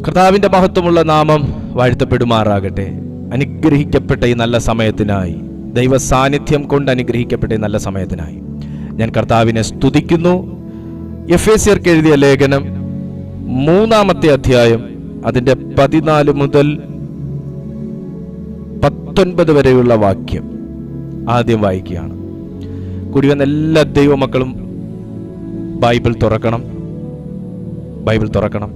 കർത്താവിൻ്റെ മഹത്വമുള്ള നാമം വാഴ്ത്തപ്പെടുമാറാകട്ടെ. അനുഗ്രഹിക്കപ്പെട്ട ഈ നല്ല സമയത്തിനായി, ദൈവ സാന്നിധ്യം കൊണ്ട് അനുഗ്രഹിക്കപ്പെട്ട ഈ നല്ല സമയത്തിനായി ഞാൻ കർത്താവിനെ സ്തുതിക്കുന്നു. എഫേസ്യർക്ക് എഴുതിയ ലേഖനം 3-ാമത്തെ അധ്യായം അതിൻ്റെ 14 മുതൽ 19 വരെയുള്ള വാക്യം ആദ്യം വായിക്കുകയാണ്. കൂടി വന്ന എല്ലാ ദൈവമക്കളും ബൈബിൾ തുറക്കണം.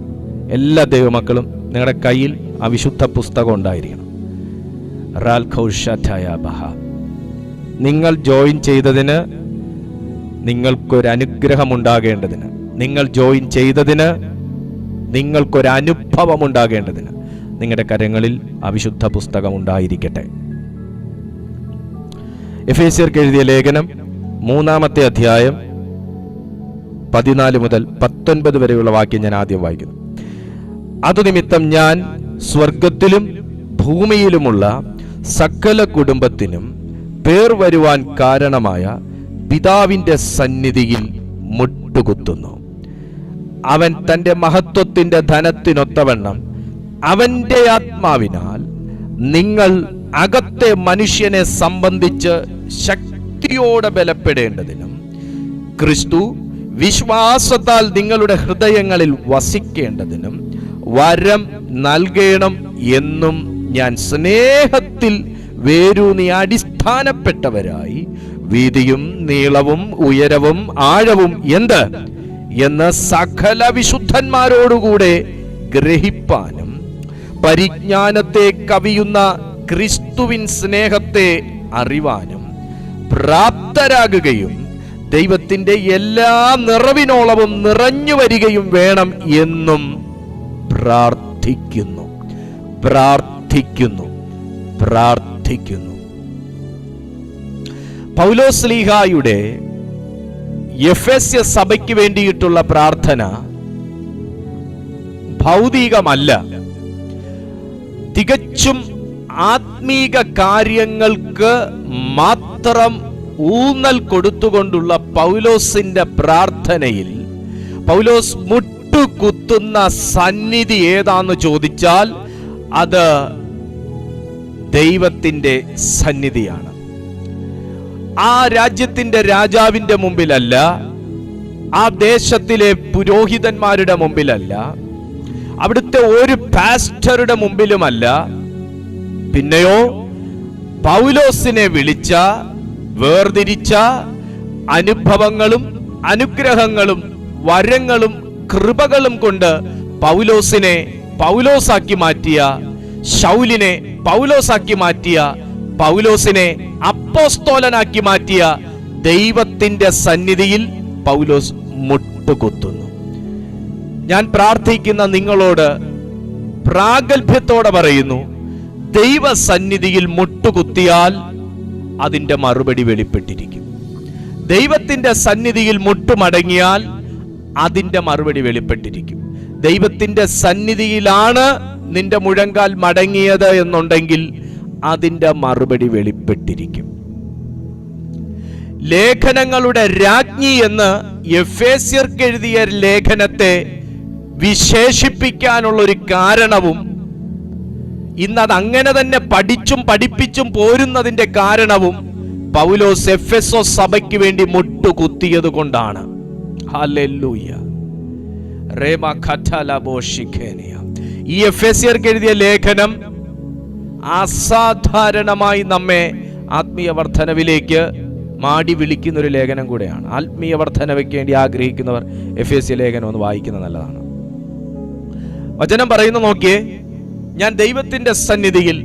എല്ലാ ദൈവമക്കളും നിങ്ങളുടെ കയ്യിൽ ആ വിശുദ്ധ പുസ്തകം ഉണ്ടായിരിക്കണം. നിങ്ങൾ ജോയിൻ ചെയ്തതിന് നിങ്ങൾക്കൊരനുഗ്രഹം ഉണ്ടാകേണ്ടതിന്, നിങ്ങൾക്കൊരനുഭവം ഉണ്ടാകേണ്ടതിന് നിങ്ങളുടെ കരങ്ങളിൽ ആ വിശുദ്ധ പുസ്തകം ഉണ്ടായിരിക്കട്ടെ. എഫേസ്യർക്ക് എഴുതിയ ലേഖനം 3-ാമത്തെ അധ്യായം 14 മുതൽ 19 വരെയുള്ള വാക്യം ഞാൻ ആദ്യം വായിക്കുന്നു. അതുനിമിത്തം ഞാൻ സ്വർഗത്തിലും ഭൂമിയിലുമുള്ള സകല കുടുംബത്തിനും പേർ വരുവാൻ കാരണമായ പിതാവിന്റെ സന്നിധിയിൽ മുട്ടുകുത്തുന്നു. അവൻ തന്റെ മഹത്വത്തിന്റെ ധനത്തിനൊത്തവണ്ണം അവന്റെ ആത്മാവിനാൽ നിങ്ങൾ അകത്തെ മനുഷ്യനെ സംബന്ധിച്ച് ശക്തിയോടെ ബലപ്പെടേണ്ടതിനും ക്രിസ്തു വിശ്വാസത്താൽ നിങ്ങളുടെ ഹൃദയങ്ങളിൽ വസിക്കേണ്ടതിനും വരം നൽകണം എന്നും ഞാൻ സ്നേഹത്തിൽ വേരൂന്നി അടിസ്ഥാനപ്പെട്ടവരായി വീതിയും നീളവും ഉയരവും ആഴവും എന്ന് സകല വിശുദ്ധന്മാരോടുകൂടെ ഗ്രഹിപ്പാനും പരിജ്ഞാനത്തെ കവിയുന്ന ക്രിസ്തുവിൻ സ്നേഹത്തെ അറിവാനും പ്രാപ്തരാകുകയും ദൈവത്തിന്റെ എല്ലാ നിറവിനോളവും നിറഞ്ഞു വരികയും വേണം എന്നും പ്രാർത്ഥിക്കുന്നു. പൗലോസ് ശ്ലീഹായുടെ എഫെസ്യ സഭയ്ക്ക് വേണ്ടിയിട്ടുള്ള പ്രാർത്ഥന ഭൗതികമല്ല, തികച്ചും ആത്മീക കാര്യങ്ങൾക്ക് മാത്രം ഊന്നൽ കൊടുത്തുകൊണ്ടുള്ള പൗലോസിന്റെ പ്രാർത്ഥനയിൽ പൗലോസ് മുട്ടുകുത്തുന്ന സന്നിധി ഏതാന്ന് ചോദിച്ചാൽ അത് ദൈവത്തിന്റെ സന്നിധിയാണ്. ആ രാജ്യത്തിന്റെ രാജാവിന്റെ മുമ്പിലല്ല, ആ ദേശത്തിലെ പുരോഹിതന്മാരുടെ മുമ്പിലല്ല, അവിടുത്തെ ഒരു പാസ്റ്ററുടെ മുമ്പിലുമല്ല, പിന്നെയോ പൗലോസിനെ വിളിച്ച വേർതിരിച്ച അനുഭവങ്ങളും അനുഗ്രഹങ്ങളും വരങ്ങളും കൃപകളും കൊണ്ട് പൗലോസിനെ പൗലോസാക്കി മാറ്റിയ, ശൗലിനെ പൗലോസാക്കി മാറ്റിയ, പൗലോസിനെ അപ്പോസ്തോലനാക്കി മാറ്റിയ ദൈവത്തിന്റെ സന്നിധിയിൽ പൗലോസ് മുട്ടുകുത്തുന്നു. ഞാൻ പ്രാർത്ഥിക്കുന്ന നിങ്ങളോട് പ്രാഗൽഭ്യത്തോടെ പറയുന്നു, ദൈവസന്നിധിയിൽ മുട്ടുകുത്തിയാൽ അതിന്റെ മറുപടി വെളിപ്പെട്ടിരിക്കും. ദൈവത്തിന്റെ സന്നിധിയിൽ മുട്ടുമടങ്ങിയാൽ അതിന്റെ മറുപടി വെളിപ്പെട്ടിരിക്കും. ദൈവത്തിന്റെ സന്നിധിയിലാണ് നിന്റെ മുഴങ്കാൽ മടങ്ങിയത് എന്നുണ്ടെങ്കിൽ അതിന്റെ മറുപടി വെളിപ്പെട്ടിരിക്കും. ലേഖനങ്ങളുടെ രാജ്ഞി എന്ന് എഫേസ്യർക്ക് എഴുതിയ ലേഖനത്തെ വിശേഷിപ്പിക്കാനുള്ള ഒരു കാരണവും ഇന്നത് അങ്ങനെ തന്നെ പഠിച്ചും പഠിപ്പിച്ചും പോരുന്നതിന്റെ കാരണവും പൗലോസ് എഫെസോസ് സഭയ്ക്ക് വേണ്ടി മുട്ടുകുത്തിയത് കൊണ്ടാണ്. ഹല്ലേലൂയ. ഈ എഫെസ്യർക്ക് എഴുതിയ ലേഖനം അസാധാരണമായി നമ്മെ ആത്മീയ വർധനവിലേക്ക് മാടി വിളിക്കുന്ന ഒരു ലേഖനം കൂടെയാണ്. ആത്മീയ വർധനവയ്ക്ക് വേണ്ടി ആഗ്രഹിക്കുന്നവർ എഫെസ്യ ലേഖനം ഒന്ന് വായിക്കുന്നത് നല്ലതാണ്. വചനം പറയുന്നു, നോക്കിയേ, ഞാൻ ദൈവത്തിന്റെ സന്നിധിയിൽ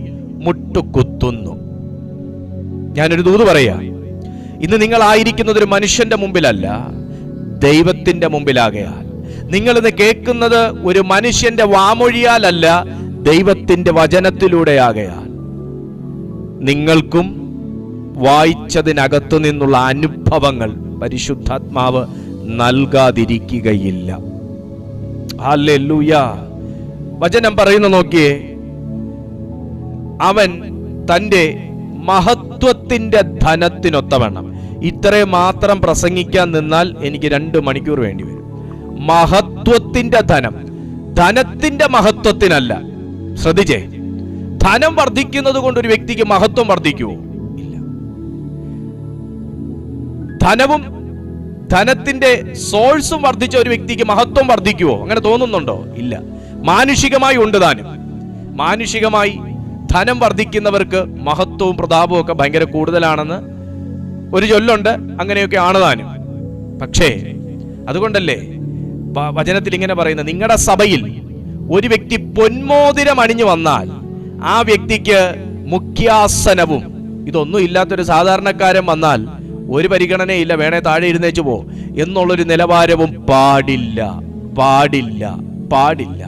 മുട്ടുകുത്തുന്നു. ഞാനൊരു ദൂത് പറയാം. ഇന്ന് നിങ്ങളായിരിക്കുന്നത് ഒരു മനുഷ്യന്റെ മുമ്പിലല്ല, ദൈവത്തിന്റെ മുമ്പിലാകയാൽ. നിങ്ങളിന്ന് കേൾക്കുന്നത് ഒരു മനുഷ്യന്റെ വാമൊഴിയാലല്ല, ദൈവത്തിന്റെ വചനത്തിലൂടെയാകയാൽ നിങ്ങൾക്കും വായിച്ചതിനകത്തു നിന്നുള്ള അനുഭവങ്ങൾ പരിശുദ്ധാത്മാവ് നൽകാതിരിക്കുകയില്ല. ഹല്ലേലൂയ. വചനം പറയുന്ന നോക്കിയേ, അവൻ തന്റെ മഹത്വത്തിന്റെ ധനത്തിനൊത്തവണ്ണം. ഇത്രയും മാത്രം പ്രസംഗിക്കാൻ നിന്നാൽ എനിക്ക് 2 മണിക്കൂർ വേണ്ടി വരും. മഹത്വത്തിന്റെ ധനം, ധനത്തിന്റെ മഹത്വത്തിനല്ല. ശ്രദ്ധിച്ചേ, ധനം വർദ്ധിക്കുന്നത് കൊണ്ട് ഒരു വ്യക്തിക്ക് മഹത്വം വർദ്ധിക്കുമോ? ഇല്ല. ധനവും ധനത്തിന്റെ സോഴ്സും വർദ്ധിച്ച ഒരു വ്യക്തിക്ക് മഹത്വം വർദ്ധിക്കുമോ? അങ്ങനെ തോന്നുന്നുണ്ടോ? ഇല്ല. മാനുഷികമായി ഉണ്ട് താനും. മാനുഷികമായി ധനം വർദ്ധിക്കുന്നവർക്ക് മഹത്വവും പ്രതാപവും ഒക്കെ ഭയങ്കര കൂടുതലാണെന്ന് ഒരു ചൊല്ലുണ്ട്. അങ്ങനെയൊക്കെ ആണ് താനും. പക്ഷേ അതുകൊണ്ടല്ലേ വചനത്തിൽ ഇങ്ങനെ പറയുന്നത്, നിങ്ങളുടെ സഭയിൽ ഒരു വ്യക്തി പൊന്മോതിരം അണിഞ്ഞു വന്നാൽ ആ വ്യക്തിക്ക് മുഖ്യാസനവും, ഇതൊന്നും ഇല്ലാത്തൊരു സാധാരണക്കാരൻ വന്നാൽ ഒരു പരിഗണനയില്ല, വേണേ താഴെ ഇരുന്നേച്ചു പോ എന്നുള്ളൊരു നിലവാരവും പാടില്ല, പാടില്ല, പാടില്ല.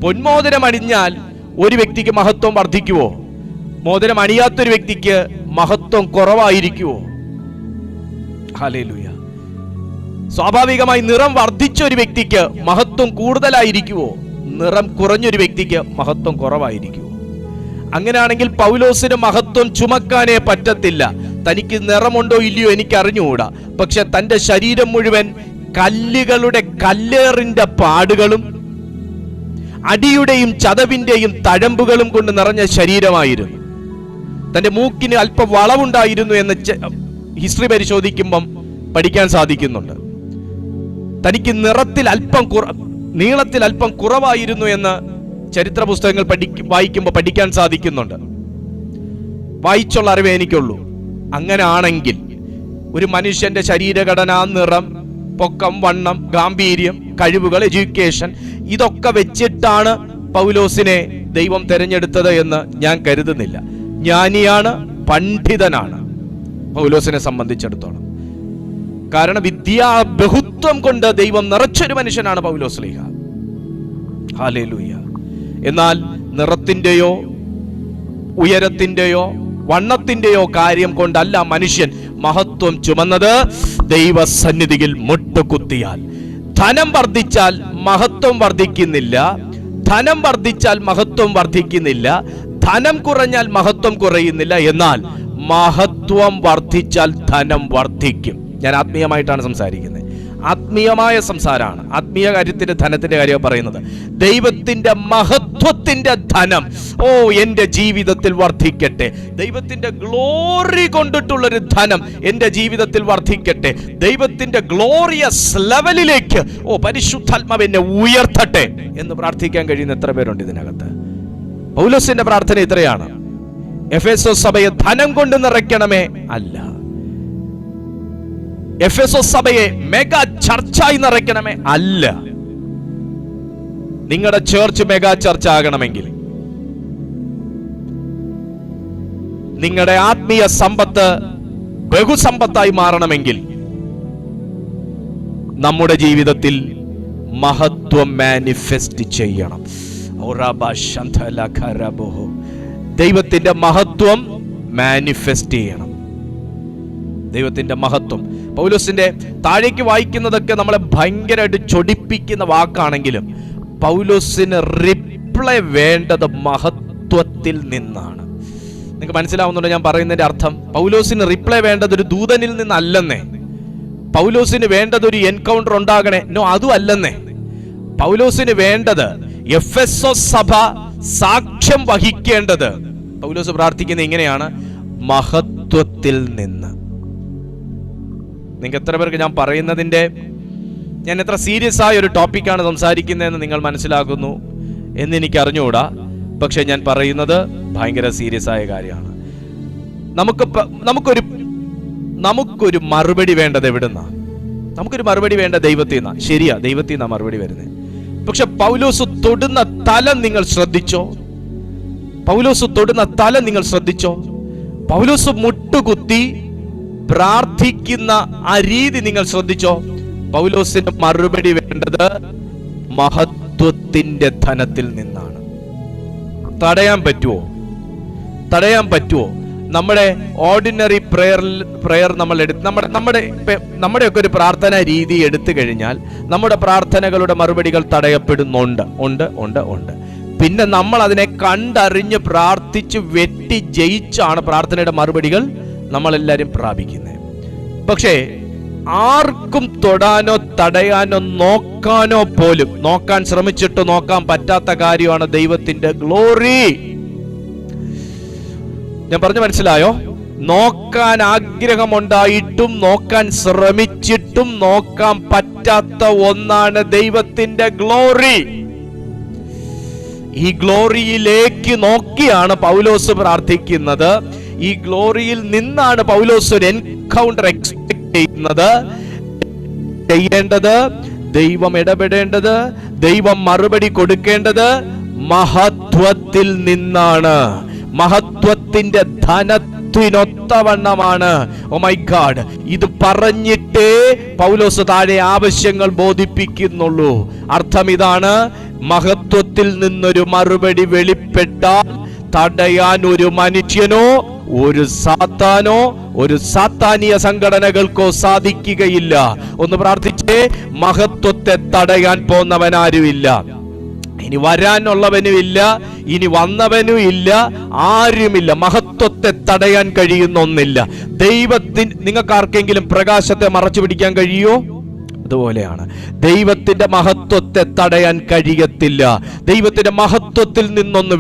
പൊന്മോതിരം അണിഞ്ഞാൽ ഒരു വ്യക്തിക്ക് മഹത്വം വർദ്ധിക്കുവോ? മോതിരം അണിയാത്തൊരു വ്യക്തിക്ക് മഹത്വം കുറവായിരിക്കുവോ? ഹല്ലേലൂയ. സ്വാഭാവികമായി നിറം വർദ്ധിച്ച ഒരു വ്യക്തിക്ക് മഹത്വം കൂടുതലായിരിക്കുവോ? നിറം കുറഞ്ഞൊരു വ്യക്തിക്ക് മഹത്വം കുറവായിരിക്കുവോ? അങ്ങനെയാണെങ്കിൽ പൗലോസിന് മഹത്വം ചുമക്കാനേ പറ്റത്തില്ല. തനിക്ക് നിറമുണ്ടോ ഇല്ലയോ എനിക്ക് അറിഞ്ഞുകൂടാ. പക്ഷെ തന്റെ ശരീരം മുഴുവൻ കല്ലുകളുടെ കല്ലേറിന്റെ പാടുകളും അടിയുടെയും ചതവിന്റെയും തഴമ്പുകളും കൊണ്ട് നിറഞ്ഞ ശരീരമായിരുന്നു. തന്റെ മൂക്കിന് അല്പം വളവുണ്ടായിരുന്നു എന്ന് ഹിസ്റ്ററി പരിശോധിക്കുമ്പം പഠിക്കാൻ സാധിക്കുന്നുണ്ട്. തനിക്ക് നിറത്തിൽ അല്പം നീളത്തിൽ അല്പം കുറവായിരുന്നു എന്ന് ചരിത്ര പുസ്തകങ്ങൾ വായിക്കുമ്പോൾ പഠിക്കാൻ സാധിക്കുന്നുണ്ട്. വായിച്ചുള്ള അറിവേ എനിക്കുള്ളൂ. അങ്ങനെ ആണെങ്കിൽ ഒരു മനുഷ്യന്റെ ശരീരഘടന, നിറം, പൊക്കം, വണ്ണം, ഗാംഭീര്യം, കഴിവുകൾ, എഡ്യൂക്കേഷൻ, ഇതൊക്കെ വെച്ചിട്ടാണ് പൗലോസിനെ ദൈവം തെരഞ്ഞെടുത്തത് എന്ന് ഞാൻ കരുതുന്നില്ല. ജ്ഞാനിയാണ്, പണ്ഡിതനാണ് പൗലോസിനെ സംബന്ധിച്ചിടത്തോളം. കാരണം വിദ്യാ ബഹുത്വം കൊണ്ട് ദൈവം നിറച്ചൊരു മനുഷ്യനാണ് പൗലോസ് ശ്ലീഹ. ഹല്ലേലൂയ. എന്നാൽ നിറത്തിന്റെയോ ഉയരത്തിന്റെയോ വണ്ണത്തിന്റെയോ കാര്യം കൊണ്ടല്ല മനുഷ്യൻ മഹത്വം ചുമന്നത്. ദൈവസന്നിധിയിൽ മുട്ടുകുത്തിയാൽ, ധനം വർദ്ധിച്ചാൽ മഹത്വം വർദ്ധിക്കുന്നില്ല, ധനം വർദ്ധിച്ചാൽ മഹത്വം വർദ്ധിക്കുന്നില്ല, ധനം കുറഞ്ഞാൽ മഹത്വം കുറയുന്നില്ല. എന്നാൽ മഹത്വം വർദ്ധിച്ചാൽ ധനം വർദ്ധിക്കും. ഞാൻ ആത്മീയമായിട്ടാണ് സംസാരിക്കുന്നത്. ആത്മീയമായ സംസാരമാണ്. ആത്മീയ കാര്യത്തിന്റെ ധനത്തിന്റെ കാര്യം പറയുന്നത്. ദൈവത്തിന്റെ മഹത്വത്തിന്റെ ധനം എന്റെ ജീവിതത്തിൽ വർദ്ധിക്കട്ടെ. ദൈവത്തിന്റെ ഗ്ലോറി കൊണ്ടിട്ടുള്ളൊരു ധനം എന്റെ ജീവിതത്തിൽ വർദ്ധിക്കട്ടെ. ദൈവത്തിന്റെ ഗ്ലോറിയസ് ലെവലിലേക്ക് പരിശുദ്ധാത്മാവ് എന്നെ ഉയർത്തട്ടെ എന്ന് പ്രാർത്ഥിക്കാൻ കഴിയുന്ന എത്ര പേരുണ്ട് ഇതിനകത്ത്? പൗലോസിന്റെ പ്രാർത്ഥന ഇത്രയാണ്. എഫേസോസ് സഭയെ ധനം കൊണ്ട് നിറയ്ക്കണമേ അല്ല, എഫേസോസ് സഭയെ മെഗാ ചർച്ചായി നിറയ്ക്കണമേ അല്ല. നിങ്ങളുടെ ചേർച്ച് മെഗാ ചർച്ച ആകണമെങ്കിൽ, നിങ്ങളുടെ ആത്മീയ സമ്പത്ത് ബഹുസമ്പത്തായി മാറണമെങ്കിൽ, നമ്മുടെ ജീവിതത്തിൽ മഹത്വം മാനിഫെസ്റ്റ് ചെയ്യണം. ദൈവത്തിന്റെ മഹത്വം മാനിഫെസ്റ്റ് ചെയ്യണം. ദൈവത്തിന്റെ മഹത്വം. പൗലോസിന്റെ താഴേക്ക് വായിക്കുന്നതൊക്കെ നമ്മളെ ഭയങ്കരമായിട്ട് ചൊടിപ്പിക്കുന്ന വാക്കാണെങ്കിലും പൗലോസിന് റിപ്ലൈ വേണ്ടത് മഹത്വത്തിൽ നിന്നാണ്. നിങ്ങൾക്ക് മനസ്സിലാവുന്നുണ്ടോ ഞാൻ പറയുന്നതിന്റെ അർത്ഥം? പൗലോസിന് റിപ്ലൈ വേണ്ടത് ഒരു ദൂതനിൽ നിന്നല്ലെന്നേ. പൗലോസിന് വേണ്ടത് ഒരു എൻകൗണ്ടർ ഉണ്ടാകണേ, അതും അല്ലെന്നേ. പൗലോസിന് വേണ്ടത് എഫെസോസ് സഭ സാക്ഷ്യം വഹിക്കേണ്ടത്, പൗലോസ് പ്രാർത്ഥിക്കുന്നത് ഇങ്ങനെയാണ്, മഹത്വത്തിൽ നിന്ന്. നിങ്ങൾക്ക് എത്ര പേർക്ക് ഞാൻ പറയുന്നതിൻ്റെ, ഞാൻ എത്ര സീരിയസ് ആയ ഒരു ടോപ്പിക്കാണ് സംസാരിക്കുന്നതെന്ന് നിങ്ങൾ മനസ്സിലാക്കുന്നു എന്ന് എനിക്ക് അറിഞ്ഞുകൂടാ. പക്ഷെ ഞാൻ പറയുന്നത് ഭയങ്കര സീരിയസ് ആയ കാര്യമാണ്. നമുക്കൊരു മറുപടി വേണ്ടത് എവിടുന്നാ? നമുക്കൊരു മറുപടി വേണ്ട ദൈവത്തിൽ നിന്നാ. ശരിയാ, ദൈവത്തിൽ നിന്നാ മറുപടി വരുന്നത്. പക്ഷെ പൗലോസ് തൊടുന്ന തലം നിങ്ങൾ ശ്രദ്ധിച്ചോ? പൗലോസ് തൊടുന്ന തലം നിങ്ങൾ ശ്രദ്ധിച്ചോ? പൗലോസ് മുട്ടുകുത്തി പ്രാർത്ഥിക്കുന്ന ആ രീതി നിങ്ങൾ ശ്രദ്ധിച്ചോ? പൗലോസിന്റെ മറുപടി വേണ്ടത് മഹത്വത്തിന്റെ ധനത്തിൽ നിന്നാണ്. തടയാൻ പറ്റുമോ? തടയാൻ പറ്റുമോ? നമ്മുടെ ഓർഡിനറി പ്രയർ നമ്മൾ നമ്മുടെയൊക്കെ ഒരു പ്രാർത്ഥന രീതി എടുത്തു കഴിഞ്ഞാൽ നമ്മുടെ പ്രാർത്ഥനകളുടെ മറുപടികൾ തടയപ്പെടുന്നുണ്ട്. ഉണ്ട്. പിന്നെ നമ്മൾ അതിനെ കണ്ടറിഞ്ഞ് പ്രാർത്ഥിച്ച് വെട്ടി ജയിച്ചാണ് പ്രാർത്ഥനയുടെ മറുപടികൾ നമ്മളെല്ലാവരും പ്രാപിക്കുന്നത്. പക്ഷേ ആർക്കും തൊടാനോ തടയാനോ നോക്കാനോ പോലും നോക്കാൻ ശ്രമിച്ചിട്ട് നോക്കാൻ പറ്റാത്ത കാര്യമാണ് ദൈവത്തിന്റെ ഗ്ലോറി. ഞാൻ പറഞ്ഞു മനസ്സിലായോ? നോക്കാൻ ആഗ്രഹമുണ്ടായിട്ടും നോക്കാൻ ശ്രമിച്ചിട്ടും നോക്കാൻ പറ്റാത്ത ഒന്നാണ് ദൈവത്തിന്റെ ഗ്ലോറി. ഈ ഗ്ലോറിയിലേക്ക് നോക്കിയാണ് പൗലോസ് പ്രാർത്ഥിക്കുന്നത്. ഈ ഗ്ലോറിയിൽ നിന്നാണ് പൗലോസ് ഒരു എൻകൗണ്ടർ എക്സ്പെക്ട് ചെയ്യുന്നത്. ചെയ്യേണ്ടത്, ദൈവം ഇടപെടേണ്ടത്, ദൈവം മറുപടി കൊടുക്കേണ്ടത് മഹത്വത്തിൽ നിന്നാണ്. മഹത്വത്തിന്റെ ധനത്തിനൊത്തവണ്ണമാണ്. ഓ മൈ ഗാഡ്, ഇത് പറഞ്ഞിട്ടേ പൗലോസ് താഴെ ആവശ്യങ്ങൾ ബോധിപ്പിക്കുന്നുള്ളൂ. അർത്ഥം ഇതാണ്: മഹത്വത്തിൽ നിന്നൊരു മറുപടി വെളിപ്പെട്ടാൽ തടയാൻ ഒരു മനുഷ്യനോ ഒരു സാത്താനോ ഒരു സാത്താനീയ സംഘടനകൾക്കോ സാധിക്കുകയില്ല. ഒന്ന് പ്രാർത്ഥിച്ചേ. മഹത്വത്തെ തടയാൻ പോന്നവനാരുമില്ല. ഇനി വരാനുള്ളവനുമില്ല, ഇനി വന്നവനും ഇല്ല, ആരുമില്ല. മഹത്വത്തെ തടയാൻ കഴിയുന്ന ഒന്നില്ല. നിങ്ങൾക്ക് ആർക്കെങ്കിലും പ്രകാശത്തെ മറച്ചു പിടിക്കാൻ കഴിയോ? അതുപോലെയാണ് ദൈവത്തിന്റെ മഹത്വത്തെ തടയാൻ കഴിയത്തില്ല. ദൈവത്തിന്റെ മഹത്വത്തിൽ നിന്നൊന്ന്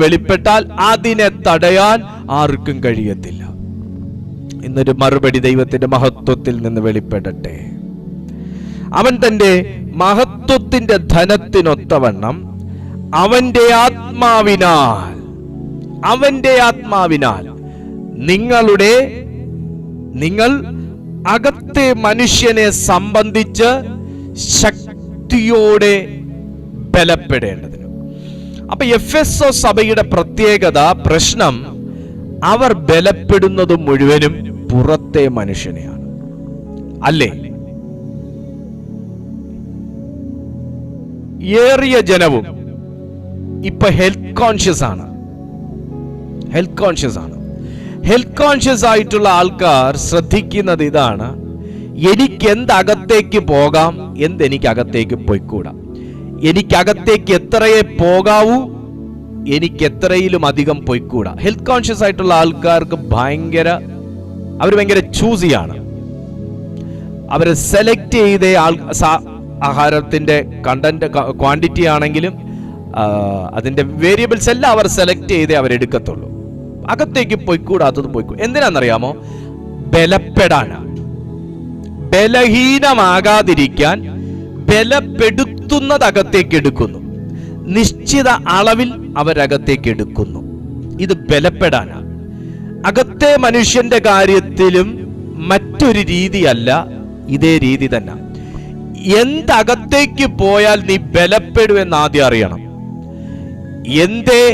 വെളിപ്പെട്ടാൽ അതിനെ തടയാൻ ആർക്കും കഴിയത്തില്ല. ഇന്നൊരു മറുപടി ദൈവത്തിന്റെ മഹത്വത്തിൽ നിന്ന് വെളിപ്പെടട്ടെ. അവൻ തന്റെ മഹത്വത്തിന്റെ ധനത്തിനൊത്തവണ്ണം അവന്റെ ആത്മാവിനാൽ നിങ്ങൾ അകത്തെ മനുഷ്യനെ സംബന്ധിച്ച് ശക്തിയോടെ ബലപ്പെടേണ്ടതിന്. അപ്പൊ എഫെസോ സഭയുടെ പ്രശ്നം അവർ ബലപ്പെടുന്നത് മുഴുവനും പുറത്തെ മനുഷ്യനെയാണ്, അല്ലേ? ഏറിയ ജനവും ഇപ്പൊ ഹെൽത്ത് കോൺഷ്യസ് ആയിട്ടുള്ള ആൾക്കാർ ശ്രദ്ധിക്കുന്നത് ഇതാണ്: എനിക്ക് എന്തകത്തേക്ക് പോകാം, എന്തെനിക്ക് അകത്തേക്ക് പോയിക്കൂടാ, എനിക്കകത്തേക്ക് എത്രയേ പോകാവൂ, എനിക്ക് എത്രയിലും അധികം പോയിക്കൂടാ. ഹെൽത്ത് കോൺഷ്യസ് ആയിട്ടുള്ള ആൾക്കാർക്ക് അവർ ഭയങ്കര ചൂസിയാണ്. അവര് സെലക്ട് ചെയ്തേ ആഹാരത്തിന്റെ കണ്ടന്റ് ക്വാണ്ടിറ്റി ആണെങ്കിലും അതിന്റെ വേരിയബിൾസ് എല്ലാം അവർ സെലക്ട് ചെയ്തേ അവരെടുക്കത്തുള്ളൂ. അകത്തേക്ക് പോയിക്കൂടാത്തത് പോയിക്കൂടാ. എന്തിനാണെന്നറിയാമോ? ബലപ്പെടാനാണ്. ബലഹീനമാകാതിരിക്കാൻ ബലപ്പെടുത്തുന്നത് അകത്തേക്ക് എടുക്കുന്നു. നിശ്ചിത അളവിൽ അവരകത്തേക്ക് എടുക്കുന്നു. ഇത് ബലപ്പെടാനാണ്. അകത്തെ മനുഷ്യന്റെ കാര്യത്തിലും മറ്റൊരു രീതിയല്ല, ഇതേ രീതി തന്നെ. എന്തകത്തേക്ക് പോയാൽ നീ ബലപ്പെടുമെന്ന് ആദ്യം അറിയണം. എന്തേ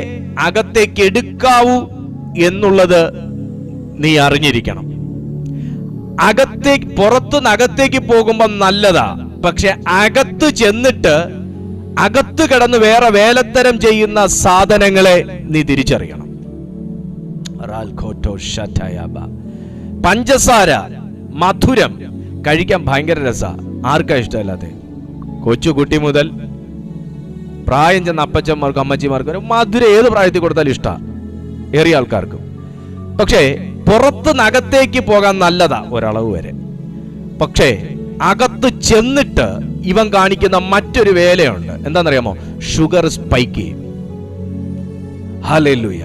അകത്തേക്ക് എടുക്കാവൂ എന്നുള്ളത് നീ അറിഞ്ഞിരിക്കണം. പുറത്തുനിന്ന് അകത്തേക്ക് പോകുമ്പോൾ നല്ലതാ, പക്ഷെ അകത്ത് ചെന്നിട്ട് അകത്ത് കിടന്ന് വേറെ വേലത്തരം ചെയ്യുന്ന സാധനങ്ങളെ നീ തിരിച്ചറിയണം. പഞ്ചസാര, മധുരം കഴിക്കാൻ ഭയങ്കര രസാ. ആർക്കാ ഇഷ്ടമല്ലാതെ? കൊച്ചുകുട്ടി മുതൽ പ്രായം ചെന്ന അപ്പച്ചന്മാർക്കും അമ്മച്ചിമാർക്കും മധുരം ഏത് പ്രായത്തിൽ കൊടുത്താലും ഇഷ്ടമാണ്, ഏറിയ ആൾക്കാർക്കും. പക്ഷേ പുറത്തുനിന്ന് അകത്തേക്ക് പോകാൻ നല്ലതാ ഒരളവ് വരെ. പക്ഷേ അകത്ത് ചെന്നിട്ട് ഇവൻ കാണിക്കുന്ന മറ്റൊരു വേലയുണ്ട്. എന്താണെന്നറിയാമോ? ഷുഗർ സ്പൈക്ക് ചെയ്യും. ഹല്ലേലൂയ.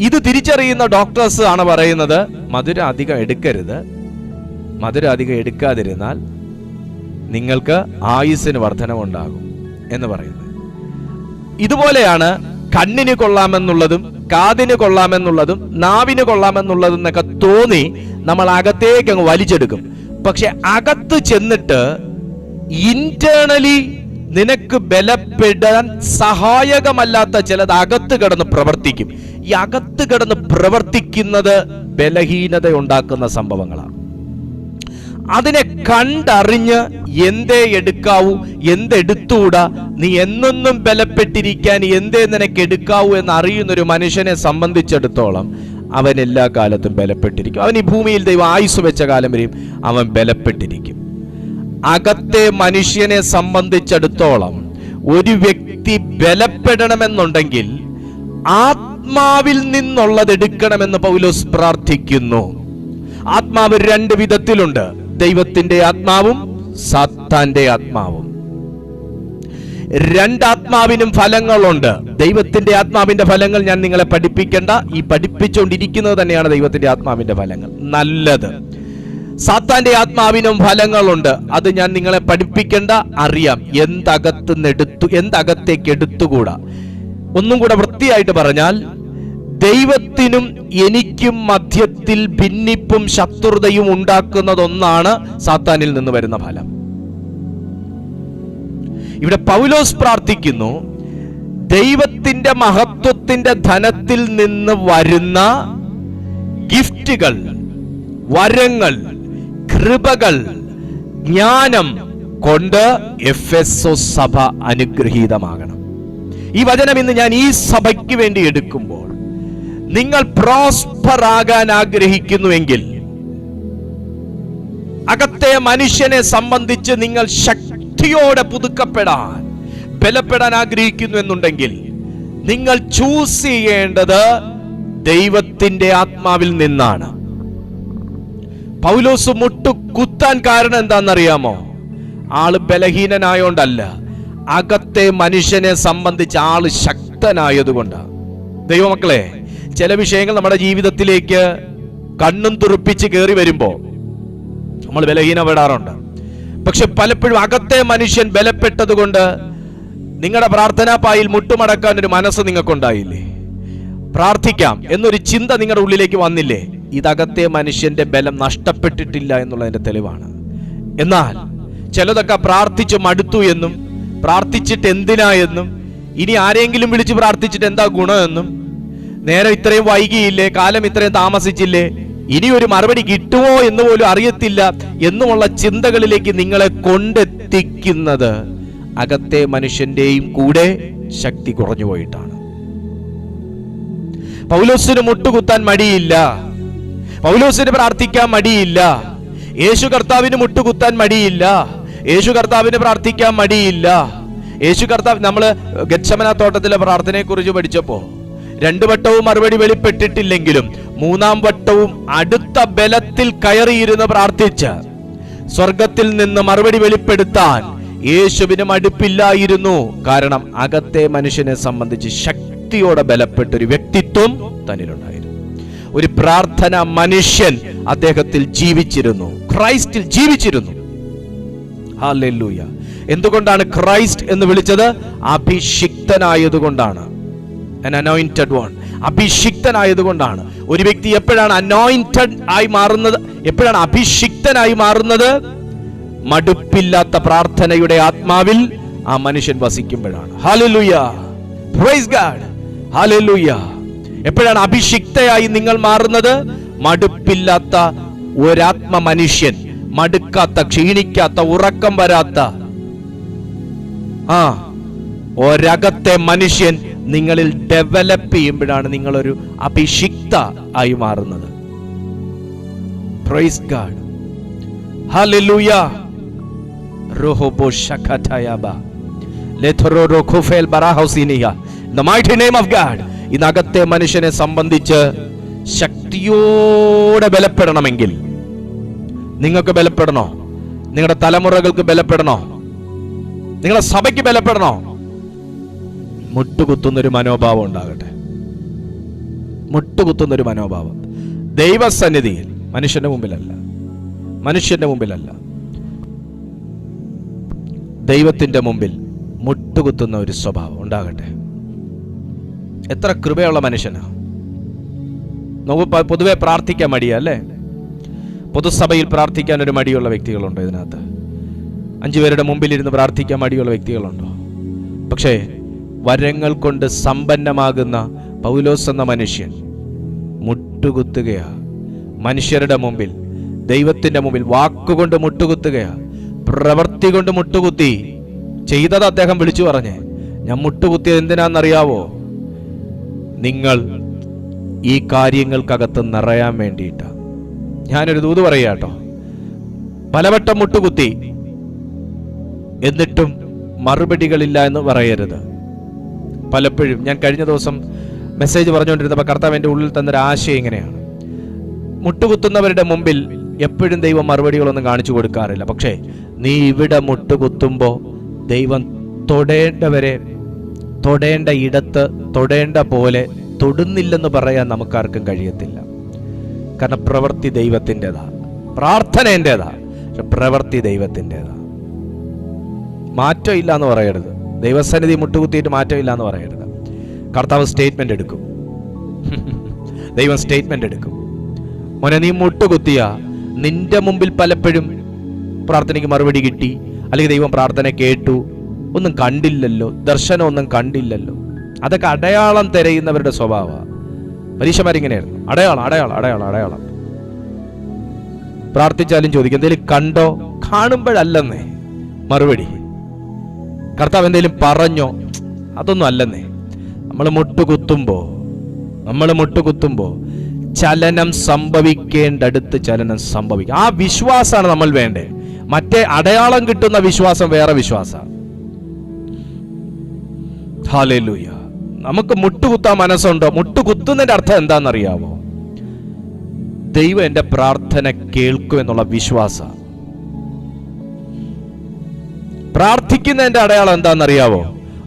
ഇത് തിരിച്ചറിയുന്ന ഡോക്ടേഴ്സ് ആണ് പറയുന്നത്, മധുരം അധികം എടുക്കരുത്. മധുരം അധികം എടുക്കാതിരുന്നാൽ നിങ്ങൾക്ക് ആയുസ്സിന് വർധനവുണ്ടാകും എന്ന് പറയുന്നത്. ഇതുപോലെയാണ് കണ്ണിന് കൊള്ളാമെന്നുള്ളതും കാതിന് കൊള്ളാമെന്നുള്ളതും നാവിന് കൊള്ളാമെന്നുള്ളതും എന്നൊക്കെ തോന്നി നമ്മൾ അകത്തേക്ക് അങ്ങ് വലിച്ചെടുക്കും. പക്ഷെ അകത്ത് ചെന്നിട്ട് ഇന്റേണലി നിനക്ക് ബലപ്പെടാൻ സഹായകമല്ലാത്ത ചിലത് അകത്ത് കിടന്ന് പ്രവർത്തിക്കും. ഈ അകത്ത് കിടന്ന് പ്രവർത്തിക്കുന്നത് ബലഹീനത ഉണ്ടാക്കുന്ന സംഭവങ്ങളാണ്. അതിനെ കണ്ടറിഞ്ഞ് എന്തേ എടുക്കാവൂ, എന്തെടുത്തുകൂടാ, നീ എന്നൊന്നും ബലപ്പെട്ടിരിക്കാൻ എന്തേ നിനക്ക് എടുക്കാവൂ എന്ന് അറിയുന്നൊരു മനുഷ്യനെ സംബന്ധിച്ചിടത്തോളം അവൻ എല്ലാ കാലത്തും ബലപ്പെട്ടിരിക്കും. അവൻ ഈ ഭൂമിയിൽ ദൈവം ആയുസ് വെച്ച കാലം വരെയും അവൻ ബലപ്പെട്ടിരിക്കും. അകത്തെ മനുഷ്യനെ സംബന്ധിച്ചിടത്തോളം ഒരു വ്യക്തി ബലപ്പെടണമെന്നുണ്ടെങ്കിൽ ആത്മാവിൽ നിന്നുള്ളത് എടുക്കണമെന്ന് പൗലോസ് പ്രാർത്ഥിക്കുന്നു. ആത്മാവ് രണ്ട് വിധത്തിലുണ്ട്, ദൈവത്തിന്റെ ആത്മാവും സാത്താന്റെ ആത്മാവും. രണ്ടാത്മാവിനും ഫലങ്ങളുണ്ട്. ദൈവത്തിന്റെ ആത്മാവിന്റെ ഫലങ്ങൾ ഞാൻ നിങ്ങളെ പഠിപ്പിക്കേണ്ട, ഈ പഠിപ്പിച്ചുകൊണ്ടിരിക്കുന്നത് തന്നെയാണ് ദൈവത്തിന്റെ ആത്മാവിന്റെ ഫലങ്ങൾ, നല്ലത്. സാത്താന്റെ ആത്മാവിനും ഫലങ്ങളുണ്ട്, അത് ഞാൻ നിങ്ങളെ പഠിപ്പിക്കേണ്ട, അറിയാം. എന്തകത്തേക്ക് എടുത്തുകൂടാ. ഒന്നും കൂടെ വൃത്തിയായിട്ട് പറഞ്ഞാൽ, ദൈവത്തിനും എനിക്കും മധ്യത്തിൽ ഭിന്നിപ്പും ശത്രുതയും ഉണ്ടാക്കുന്നതൊന്നാണ് സാത്താനിൽ നിന്ന് വരുന്ന ഫലം. ഇവിടെ പൗലോസ് പ്രാർത്ഥിക്കുന്നു, ദൈവത്തിന്റെ മഹത്വത്തിന്റെ ധനത്തിൽ നിന്ന് വരുന്ന ഗിഫ്റ്റുകൾ, വരങ്ങൾ, കൃപകൾ, ജ്ഞാനം കൊണ്ട് എഫെസോസ് സഭ അനുഗ്രഹീതമാകണം. ഈ വചനം ഇന്ന് ഞാൻ ഈ സഭയ്ക്ക് വേണ്ടി എടുക്കുമ്പോൾ, നിങ്ങൾ പ്രോസ്പർ ആകാൻ ആഗ്രഹിക്കുന്നുവെങ്കിൽ, അകത്തെ മനുഷ്യനെ സംബന്ധിച്ച് നിങ്ങൾ ശക്തിയോടെ പുതുക്കപ്പെടാൻ, ബലപ്പെടാൻ ആഗ്രഹിക്കുന്നു എന്നുണ്ടെങ്കിൽ, നിങ്ങൾ ചൂസ് ചെയ്യേണ്ടത് ദൈവത്തിന്റെ ആത്മാവിൽ നിന്നാണ്. പൗലോസ് മുട്ടുകുത്താൻ കാരണം എന്താണെന്നറിയാമോ? ആള് ബലഹീനനായോണ്ടല്ല, അകത്തെ മനുഷ്യനെ സംബന്ധിച്ച് ആള് ശക്തനായതുകൊണ്ടാണ്. ദൈവമക്കളെ, ചില വിഷയങ്ങൾ നമ്മുടെ ജീവിതത്തിലേക്ക് കണ്ണും തുറപ്പിച്ച് കയറി വരുമ്പോൾ നമ്മൾ ബലഹീനപ്പെടാറുണ്ട്. പക്ഷെ പലപ്പോഴും അകത്തെ മനുഷ്യൻ ബലപ്പെട്ടത് കൊണ്ട് നിങ്ങളുടെ പ്രാർത്ഥനാ പായിൽ മുട്ടുമടക്കാൻ ഒരു മനസ്സ് നിങ്ങൾക്കുണ്ടായില്ലേ? പ്രാർത്ഥിക്കാം എന്നൊരു ചിന്ത നിങ്ങളുടെ ഉള്ളിലേക്ക് വന്നില്ലേ? ഇതകത്തെ മനുഷ്യന്റെ ബലം നഷ്ടപ്പെട്ടിട്ടില്ല എന്നുള്ളതിന്റെ തെളിവാണ്. എന്നാൽ ചിലതൊക്കെ പ്രാർത്ഥിച്ച് മടുത്തു എന്നും, പ്രാർത്ഥിച്ചിട്ട് എന്തിനാ എന്നും, ഇനി ആരെങ്കിലും വിളിച്ച് പ്രാർത്ഥിച്ചിട്ട് എന്താ ഗുണമെന്നും, നേരം ഇത്രയും വൈകിയില്ലേ, കാലം ഇത്രയും താമസിച്ചില്ലേ, ഇനി ഒരു മറുപടി കിട്ടുമോ എന്ന് പോലും അറിയത്തില്ല എന്നുമുള്ള ചിന്തകളിലേക്ക് നിങ്ങളെ കൊണ്ടെത്തിക്കുന്നത് അകത്തെ മനുഷ്യന്റെയും കൂടെ ശക്തി കുറഞ്ഞു പോയിട്ടാണ്. പൗലോസിന് മുട്ടുകുത്താൻ മടിയില്ല, പൗലോസിന് പ്രാർത്ഥിക്കാൻ മടിയില്ല, യേശു കർത്താവിന് മുട്ടുകുത്താൻ മടിയില്ല, യേശു കർത്താവിന് പ്രാർത്ഥിക്കാൻ മടിയില്ല. യേശു കർത്താവ്, നമ്മള് ഗെത്സമന തോട്ടത്തിലെ പ്രാർത്ഥനയെ കുറിച്ച് പഠിച്ചപ്പോ 2 വട്ടവും മറുപടി വെളിപ്പെട്ടിട്ടില്ലെങ്കിലും 3-ാം വട്ടവും അടുത്ത ബലത്തിൽ കയറിയിരുന്ന് പ്രാർത്ഥിച്ച് സ്വർഗത്തിൽ നിന്ന് മറുപടി വെളിപ്പെടുത്താൻ യേശുവിന് മടുപ്പില്ലായിരുന്നു. കാരണം അകത്തെ മനുഷ്യനെ സംബന്ധിച്ച് ശക്തിയോടെ ബലപ്പെട്ടൊരു വ്യക്തിത്വം തന്നിലുണ്ടായിരുന്നു. ഒരു പ്രാർത്ഥന മനുഷ്യൻ അദ്ദേഹത്തിൽ ജീവിച്ചിരുന്നു, ക്രൈസ്റ്റിൽ ജീവിച്ചിരുന്നു. ഹല്ലേലൂയ. എന്തുകൊണ്ടാണ് ക്രൈസ്റ്റ് എന്ന് വിളിച്ചത്? അഭിഷിക്തനായതുകൊണ്ടാണ്. an anointed one. അഭിഷിക്തനായതുകൊണ്ടാണ്. ഒരു വ്യക്തി എപ്പോഴാണ് അനോയിന്റഡ് ആയി മാറുന്നത്, എപ്പോഴാണ് അഭിഷിക്തനായി മാറുന്നത്? മടുപ്പില്ലാത്ത പ്രാർത്ഥനയുടെ ആത്മാവിൽ ആ മനുഷ്യൻ വസിക്കുമ്പോഴാണ്. Hallelujah, praise God, hallelujah. എപ്പോഴാണ് അഭിഷിക്തയായി നിങ്ങൾ മാറുന്നത്? മടുപ്പില്ലാത്ത ഒരാത്മ മനുഷ്യൻ, മടുക്കാത്ത, ക്ഷീണിക്കാത്ത, ഉറക്കം വരാത്ത ഒരകത്തെ മനുഷ്യൻ നിങ്ങളിൽ ഡെവലപ്പ് ചെയ്യുമ്പോഴാണ് നിങ്ങളൊരു അഭിഷിക്ത ആയി മാറുന്നത്. Praise God, hallelujah. റോഹോബോ ശഖതയബ ലെഥറോരോ ഖുഫേൽ ബറാഹൗസിനിയ in the mighty name of God. ഇന്നകത്തെ മനുഷ്യനെ സംബന്ധിച്ച് ശക്തിയോടെ ബലപ്പെടണമെങ്കിൽ, നിങ്ങൾക്ക് ബലപ്പെടണോ? നിങ്ങളുടെ തലമുറകൾക്ക് ബലപ്പെടണോ? നിങ്ങളുടെ സഭയ്ക്ക് ബലപ്പെടണോ? മുട്ടുകുത്തുന്നൊരു മനോഭാവം ഉണ്ടാകട്ടെ. മുട്ടുകുത്തുന്നൊരു മനോഭാവം ദൈവസന്നിധിയിൽ, മനുഷ്യന്റെ മുമ്പിലല്ല, മനുഷ്യന്റെ മുമ്പിലല്ല, ദൈവത്തിന്റെ മുമ്പിൽ മുട്ടുകുത്തുന്ന ഒരു സ്വഭാവം ഉണ്ടാകട്ടെ. എത്ര കൃപയുള്ള മനുഷ്യനാ! നമുക്ക് പൊതുവെ പ്രാർത്ഥിക്കാൻ മടിയാ അല്ലേ? പൊതുസഭയിൽ പ്രാർത്ഥിക്കാൻ ഒരു മടിയുള്ള വ്യക്തികളുണ്ടോ? ഇതിനകത്ത് 5 പേരുടെ മുമ്പിലിരുന്ന് പ്രാർത്ഥിക്കാൻ മടിയുള്ള വ്യക്തികളുണ്ടോ? പക്ഷേ വരങ്ങൾ കൊണ്ട് സമ്പന്നമാകുന്ന പൗലോസ് എന്ന മനുഷ്യൻ മുട്ടുകുത്തുകയാ. മനുഷ്യരുടെ മുമ്പിൽ, ദൈവത്തിന്റെ മുമ്പിൽ വാക്കുകൊണ്ട് മുട്ടുകുത്തുകയാ, പ്രവൃത്തി കൊണ്ട് മുട്ടുകുത്തി. ചെയ്തത് അദ്ദേഹം വിളിച്ചു പറഞ്ഞേ, ഞാൻ മുട്ടുകുത്തിയത് എന്തിനാണെന്നറിയാവോ? നിങ്ങൾ ഈ കാര്യങ്ങൾക്കകത്ത് നിറയാൻ വേണ്ടിയിട്ടാ. ഞാനൊരു ദൂത് പറയാട്ടോ, പലവട്ടം മുട്ടുകുത്തി എന്നിട്ടും മറുപടികളില്ല എന്ന് പറയരുത്. പലപ്പോഴും ഞാൻ കഴിഞ്ഞ ദിവസം മെസ്സേജ് പറഞ്ഞുകൊണ്ടിരുന്നപ്പോൾ കർത്താവ് എൻ്റെ ഉള്ളിൽ തന്നൊരു ആശയം ഇങ്ങനെയാണ്: മുട്ടുകുത്തുന്നവരുടെ മുമ്പിൽ എപ്പോഴും ദൈവം മറുപടികളൊന്നും കാണിച്ചു കൊടുക്കാറില്ല. പക്ഷേ നീ ഇവിടെ മുട്ടുകുത്തുമ്പോൾ ദൈവം തൊടേണ്ടവരെ തൊടേണ്ട ഇടത്ത് തൊടേണ്ട പോലെ തൊടുന്നില്ലെന്ന് പറയാൻ നമുക്കാർക്കും കഴിയത്തില്ല. കാരണം പ്രവൃത്തി ദൈവത്തിൻ്റെതാ, പ്രാർത്ഥന എൻ്റെതാ, പക്ഷെ പ്രവൃത്തി ദൈവത്തിൻ്റെതാ. മാറ്റമില്ല എന്ന് പറയരുത്. ദൈവസന്നിധി മുട്ടുകുത്തിയിട്ട് മാറ്റമില്ല എന്ന് പറയരുത്. കർത്താവ് സ്റ്റേറ്റ്മെന്റ് എടുക്കും. ദൈവം സ്റ്റേറ്റ്മെന്റ് എടുക്കും. മോനെ, നീ മുട്ടുകുത്തിയ നിന്റെ മുമ്പിൽ പലപ്പോഴും പ്രാർത്ഥനയ്ക്ക് മറുപടി കിട്ടി, അല്ലെങ്കിൽ ദൈവം പ്രാർത്ഥന കേട്ടു, ഒന്നും കണ്ടില്ലല്ലോ, ദർശനം ഒന്നും കണ്ടില്ലല്ലോ. അതൊക്കെ അടയാളം തിരയുന്നവരുടെ സ്വഭാവമാണ്. പരീക്ഷമാരിങ്ങനെയായിരുന്നു, അടയാളം അടയാളം അടയാളം അടയാളം. പ്രാർത്ഥിച്ചാലും ചോദിക്കും എന്തേലും കണ്ടോ? കാണുമ്പോഴല്ലെന്നേ മറുപടി. കർത്താവ് എന്തേലും പറഞ്ഞോ? അതൊന്നും അല്ലെന്നേ. നമ്മൾ മുട്ടുകുത്തുമ്പോ ചലനം സംഭവിക്കേണ്ടടുത്ത് ചലനം സംഭവിക്കും. ആ വിശ്വാസമാണ് നമ്മൾ വേണ്ടേ. മറ്റേ അടയാളം കിട്ടുന്ന വിശ്വാസം വേറെ വിശ്വാസമാണ്. ഹല്ലേലൂയ. നമുക്ക് മുട്ടുകുത്താൻ മനസ്സുണ്ടോ? മുട്ടുകുത്തുന്നതിന്റെ അർത്ഥം എന്താണെന്നറിയാവോ? ദൈവം എൻ്റെ പ്രാർത്ഥന കേൾക്കും എന്നുള്ള വിശ്വാസം. പ്രാർത്ഥിക്കുന്നതിന്റെ അടയാളം എന്താണെന്നറിയാവോ?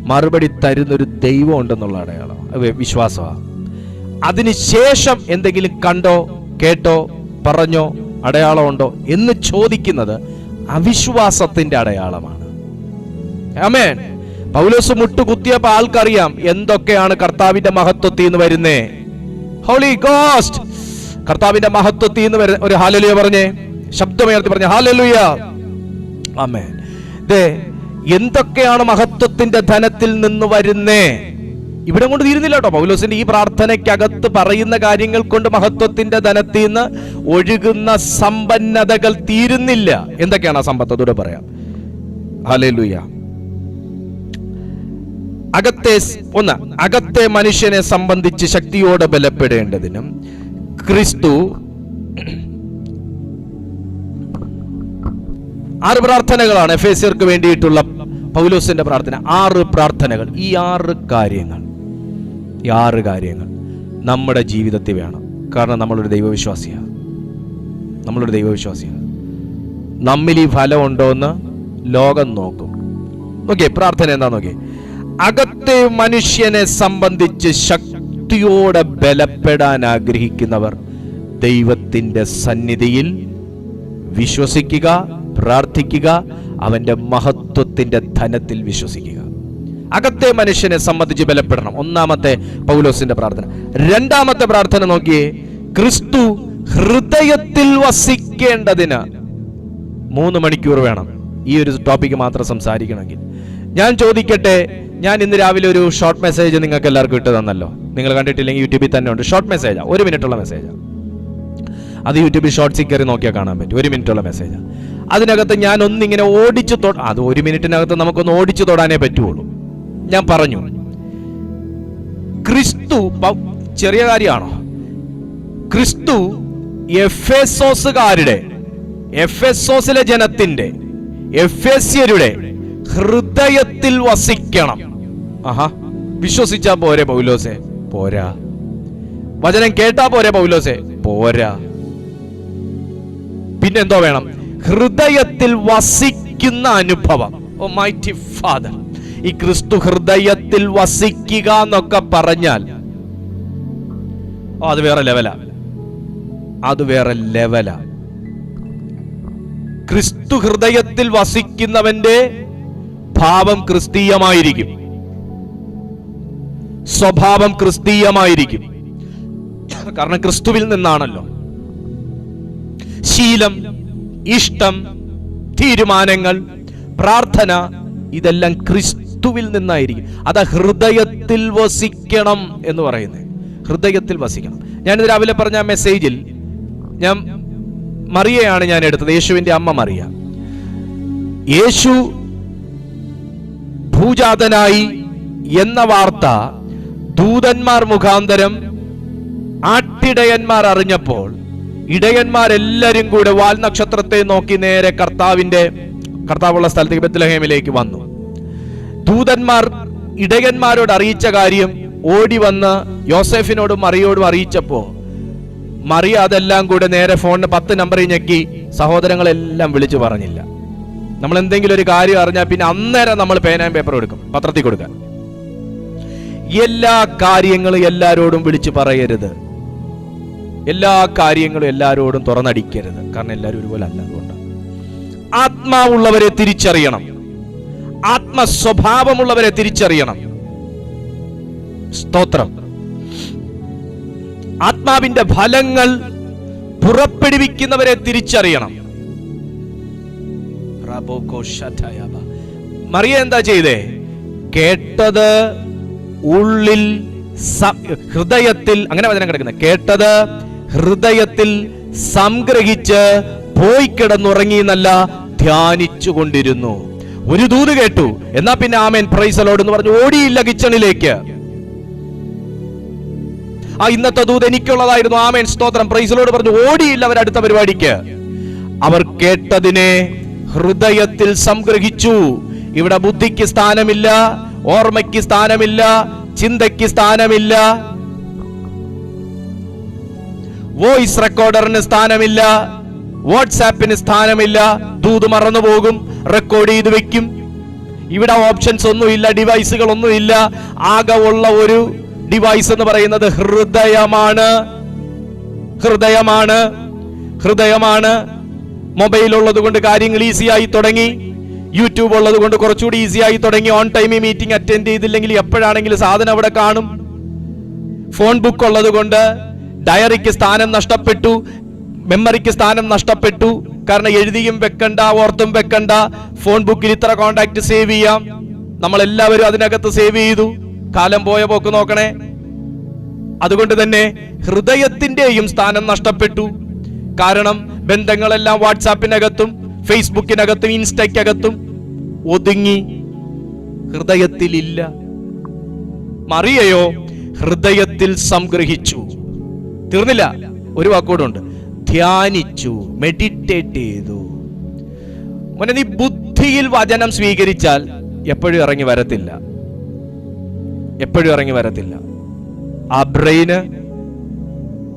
മറുപടി തരുന്നൊരു ദൈവം ഉണ്ടെന്നുള്ള അടയാളം, വിശ്വാസമാണ്. അതിനുശേഷം എന്തെങ്കിലും കണ്ടോ, കേട്ടോ, പറഞ്ഞോ, അടയാളം ഉണ്ടോ എന്ന് ചോദിക്കുന്നത് അവിശ്വാസത്തിന്റെ അടയാളമാണ്. ആമേൻ. പൗലോസ് മുട്ടുകുത്തിയപ്പോ ആൾക്കറിയാം എന്തൊക്കെയാണ് കർത്താവിന്റെ മഹത്വത്തിൽ നിന്ന് വരുന്നേ. ഹോളി ഗോസ്റ്റ്, കർത്താവിന്റെ മഹത്വത്തിൽ നിന്ന് വരുന്ന ഒരു ഹല്ലേലൂയ പറഞ്ഞേ, ശബ്ദമുയർത്തി പറഞ്ഞേ ഹല്ലേലൂയ. ആമേൻ. എന്തൊക്കെയാണ് മഹത്വത്തിന്റെ ധനത്തിൽ നിന്ന് വരുന്നേ? ഇവിടെ കൊണ്ട് തീരുന്നില്ല കേട്ടോ. പൗലോസിന്റെ ഈ പ്രാർത്ഥനയ്ക്കകത്ത് പറയുന്ന കാര്യങ്ങൾ കൊണ്ട് മഹത്വത്തിന്റെ ധനത്തിൽ നിന്ന് ഒഴുകുന്ന സമ്പന്നതകൾ തീരുന്നില്ല. എന്തൊക്കെയാണ് ആ സമ്പത്ത്? അതോടെ പറയാം. ഹല്ലേലൂയ. അകത്തെ മനുഷ്യനെ സംബന്ധിച്ച് ശക്തിയോടെ ബലപ്പെടേണ്ടതിനും ക്രിസ്തു 6 പ്രാർത്ഥനകളാണ് എഫേസ്യർക്ക് വേണ്ടിയിട്ടുള്ള പൗലോസിന്റെ പ്രാർത്ഥന. 6 പ്രാർത്ഥനകൾ. ഈ 6 കാര്യങ്ങൾ നമ്മുടെ ജീവിതത്തിൽ വേണം. കാരണം നമ്മളൊരു ദൈവവിശ്വാസിയാണ്. നമ്മിൽ ഈ ഫലം ഉണ്ടോ എന്ന് ലോകം നോക്കും. നോക്കിയേ, പ്രാർത്ഥന എന്താ നോക്കിയേ. അകത്തെ മനുഷ്യനെ സംബന്ധിച്ച് ശക്തിയോടെ ബലപ്പെടാൻ ആഗ്രഹിക്കുന്നവർ ദൈവത്തിന്റെ സന്നിധിയിൽ വിശ്വസിക്കുക, പ്രാർത്ഥിക്കുക, അവന്റെ മഹത്വത്തിന്റെ ധനത്തിൽ വിശ്വസിക്കുക. അകത്തെ മനുഷ്യനെ സംബന്ധിച്ച് ബലപ്പെടണം. ഒന്നാമത്തെ പൗലോസിന്റെ പ്രാർത്ഥന. രണ്ടാമത്തെ പ്രാർത്ഥന നോക്കിയേ. ക്രിസ്തു ഹൃദയത്തിൽ വസിക്കേണ്ടതിന് 3 മണിക്കൂർ വേണം ഈ ഒരു ടോപ്പിക്ക് മാത്രം സംസാരിക്കണമെങ്കിൽ. ഞാൻ ചോദിക്കട്ടെ, ഞാൻ ഇന്ന് രാവിലെ ഒരു ഷോർട്ട് മെസ്സേജ് നിങ്ങൾക്ക് എല്ലാവർക്കും ഇട്ട് തന്നല്ലോ. നിങ്ങൾ കണ്ടിട്ടില്ലെങ്കിൽ യൂട്യൂബിൽ തന്നെ ഉണ്ട്. ഷോർട്ട് മെസ്സേജാണ്, 1 മിനിറ്റുള്ള മെസ്സേജാണ്. അത് യൂട്യൂബിൽ ഷോർട്സിൽ കയറി നോക്കിയാൽ കാണാൻ പറ്റും. 1 മിനിറ്റുള്ള മെസ്സേജാണ്. അതിനകത്ത് ഞാൻ ഒന്നിങ്ങനെ ഓടിച്ചു അത് 1 മിനിറ്റിനകത്ത് നമുക്കൊന്ന് ഓടിച്ചു തൊടാനേ പറ്റുള്ളൂ. ഞാൻ പറഞ്ഞു, ക്രിസ്തു ചെറിയ കാര്യമാണോ? ക്രിസ്തു എഫെസോസിലെ ജനത്തിന്റെ, എഫേസ്യരുടെ ഹൃദയത്തിൽ വസിക്കണം. വിശ്വസിച്ചാ പോരെ പൗലോസേ? പോരാ. വചനം കേട്ടാ പോരെ പൗലോസേ? പോരാ. പിന്നെന്തോ വേണം? ഹൃദയത്തിൽ വസിക്കുന്ന അനുഭവം. ഓ മൈറ്റി ഫാദർ, ഈ ക്രിസ്തു ഹൃദയത്തിൽ വസിക്കുക എന്നൊക്കെ പറഞ്ഞാൽ അത് വേറെ ലെവലാ. ക്രിസ്തു ഹൃദയത്തിൽ വസിക്കുന്നവന്റെ ഭാവം ക്രിസ്തീയമായിരിക്കും, സ്വഭാവം ക്രിസ്തീയമായിരിക്കും. കാരണം ക്രിസ്തുവിൽ നിന്നാണല്ലോ. ശീലം, ഇഷ്ടം, തീരുമാനങ്ങൾ, പ്രാർത്ഥന, ഇതെല്ലാം ക്രിസ്തുവിൽ നിന്നായിരിക്കും. അതാ ഹൃദയത്തിൽ വസിക്കണം എന്ന് പറയുന്നത്. ഹൃദയത്തിൽ വസിക്കണം. ഞാനിത് രാവിലെ പറഞ്ഞ മെസ്സേജിൽ ഞാൻ മറിയയാണ് ഞാൻ എടുത്തത്, യേശുവിന്റെ അമ്മ മറിയ. യേശു ഭൂജാതനായി എന്ന വാർത്ത ദൂതന്മാർ മുഖാന്തരം ആട്ടിടയന്മാർ ഇടയന്മാരെല്ലാരും കൂടെ വാൽനക്ഷത്രത്തെ നോക്കി നേരെ കർത്താവുള്ള സ്ഥലത്തേക്ക് ബെത്ലഹേമിലേക്ക് വന്നു. ദൂതന്മാർ ഇടയന്മാരോട് അറിയിച്ച കാര്യം ഓടി വന്ന് യോസേഫിനോടും മറിയോടും അറിയിച്ചപ്പോ മറിയ അതെല്ലാം കൂടെ നേരെ ഫോണിന് 10 നമ്പറിൽ ഞെക്കി സഹോദരങ്ങളെല്ലാം വിളിച്ചു പറഞ്ഞില്ല. നമ്മൾ എന്തെങ്കിലും ഒരു കാര്യം അറിഞ്ഞാൽ പിന്നെ അന്നേരം നമ്മൾ പേനയും പേപ്പറും എടുക്കും പത്രത്തിൽ കൊടുക്കാൻ. എല്ലാ കാര്യങ്ങളും എല്ലാരോടും വിളിച്ചു പറയരുത്. എല്ലാ കാര്യങ്ങളും എല്ലാരോടും തുറന്നടിക്കരുത്. കാരണം എല്ലാവരും ഒരുപോലെ അല്ല. അതുകൊണ്ട് ആത്മാവുള്ളവരെ തിരിച്ചറിയണം, ആത്മസ്വഭാവമുള്ളവരെ തിരിച്ചറിയണം. സ്തോത്രം. ആത്മാവിന്റെ ഫലങ്ങൾ പുറപ്പെടുവിക്കുന്നവരെ തിരിച്ചറിയണം. മറിയ എന്താ ചെയ്തേ? കേട്ടത് ഉള്ളിൽ ഹൃദയത്തിൽ, അങ്ങനെ വചനം കിടക്കുന്നത്, കേട്ടത് ഹൃദയത്തിൽ സംഗ്രഹിച്ച് പോയി കിടന്നുറങ്ങി എന്നല്ല, ധ്യാനിച്ചു കൊണ്ടിരുന്നു. ഒരു ദൂത് കേട്ടു, എന്നാ പിന്നെ ആമേൻ പ്രൈസ് ദി ലോർഡ് എന്ന് പറഞ്ഞു ഓടിയില്ല കിച്ചണിലേക്ക്. ഇന്നത്തെ ദൂത് എനിക്കുള്ളതായിരുന്നു, ആമേൻ സ്തോത്രം പ്രൈസ് ദി ലോർഡ് പറഞ്ഞു ഓടിയില്ല അവർ അടുത്ത പരിപാടിക്ക്. അവർ കേട്ടതിനെ ഹൃദയത്തിൽ സംഗ്രഹിച്ചു. ഇവിടെ ബുദ്ധിക്ക് സ്ഥാനമില്ല, ഓർമ്മയ്ക്ക് സ്ഥാനമില്ല, ചിന്തയ്ക്ക് സ്ഥാനമില്ല, വോയിസ് റെക്കോർഡറിന് സ്ഥാനമില്ല, വാട്സാപ്പിന് സ്ഥാനമില്ല. ദൂത് മറന്നുപോകും, റെക്കോർഡ് ചെയ്ത് വെക്കും. ഇവിടെ ഓപ്ഷൻസ് ഒന്നുമില്ല, ഡിവൈസുകൾ ഒന്നുമില്ല. ആകെ ഉള്ള ഒരു ഡിവൈസ് എന്ന് പറയുന്നത് ഹൃദയമാണ്. ഹൃദയമാണ്, ഹൃദയമാണ്. മൊബൈൽ ഉള്ളത് കൊണ്ട് കാര്യങ്ങൾ ഈസി ആയി തുടങ്ങി. യൂട്യൂബ് ഉള്ളത് കൊണ്ട് കുറച്ചുകൂടി ഈസി ആയി തുടങ്ങി. ഓൺ ടൈം മീറ്റിംഗ് അറ്റൻഡ് ചെയ്തില്ലെങ്കിൽ എപ്പോഴാണെങ്കിലും സാധനം അവിടെ കാണും. ഫോൺ ബുക്ക് ഉള്ളത് കൊണ്ട് ഡയറിക്ക് സ്ഥാനം നഷ്ടപ്പെട്ടു, മെമ്മറിക്ക് സ്ഥാനം നഷ്ടപ്പെട്ടു. കാരണം എഴുതിയും വെക്കണ്ട, ഓർത്തും വെക്കണ്ട. ഫോൺ ബുക്കിൽ ഇത്ര കോണ്ടാക്ട് സേവ് ചെയ്യാം. നമ്മളെല്ലാവരും അതിനകത്ത് സേവ് ചെയ്തു. കാലം പോയ പോക്ക് നോക്കണേ. അതുകൊണ്ട് തന്നെ ഹൃദയത്തിന്റെയും സ്ഥാനം നഷ്ടപ്പെട്ടു. കാരണം ബന്ധങ്ങളെല്ലാം വാട്സാപ്പിനകത്തും ഫേസ്ബുക്കിനകത്തും ഇൻസ്റ്റയ്ക്കകത്തും ഒതുങ്ങി, ഹൃദയത്തിലില്ല. മറിയയോ ഹൃദയത്തിൽ സംഗ്രഹിച്ചു. തീർന്നില്ല, ഒരു വാക്കോടുണ്ട്, ധ്യാനിച്ചു, മെഡിറ്റേറ്റ് ചെയ്തു. മോനെ, നീ ബുദ്ധിയിൽ വചനം സ്വീകരിച്ചാൽ എപ്പോഴും ഇറങ്ങി വരത്തില്ല, എപ്പോഴും ഇറങ്ങി വരത്തില്ല. ആ ബ്രെയിന്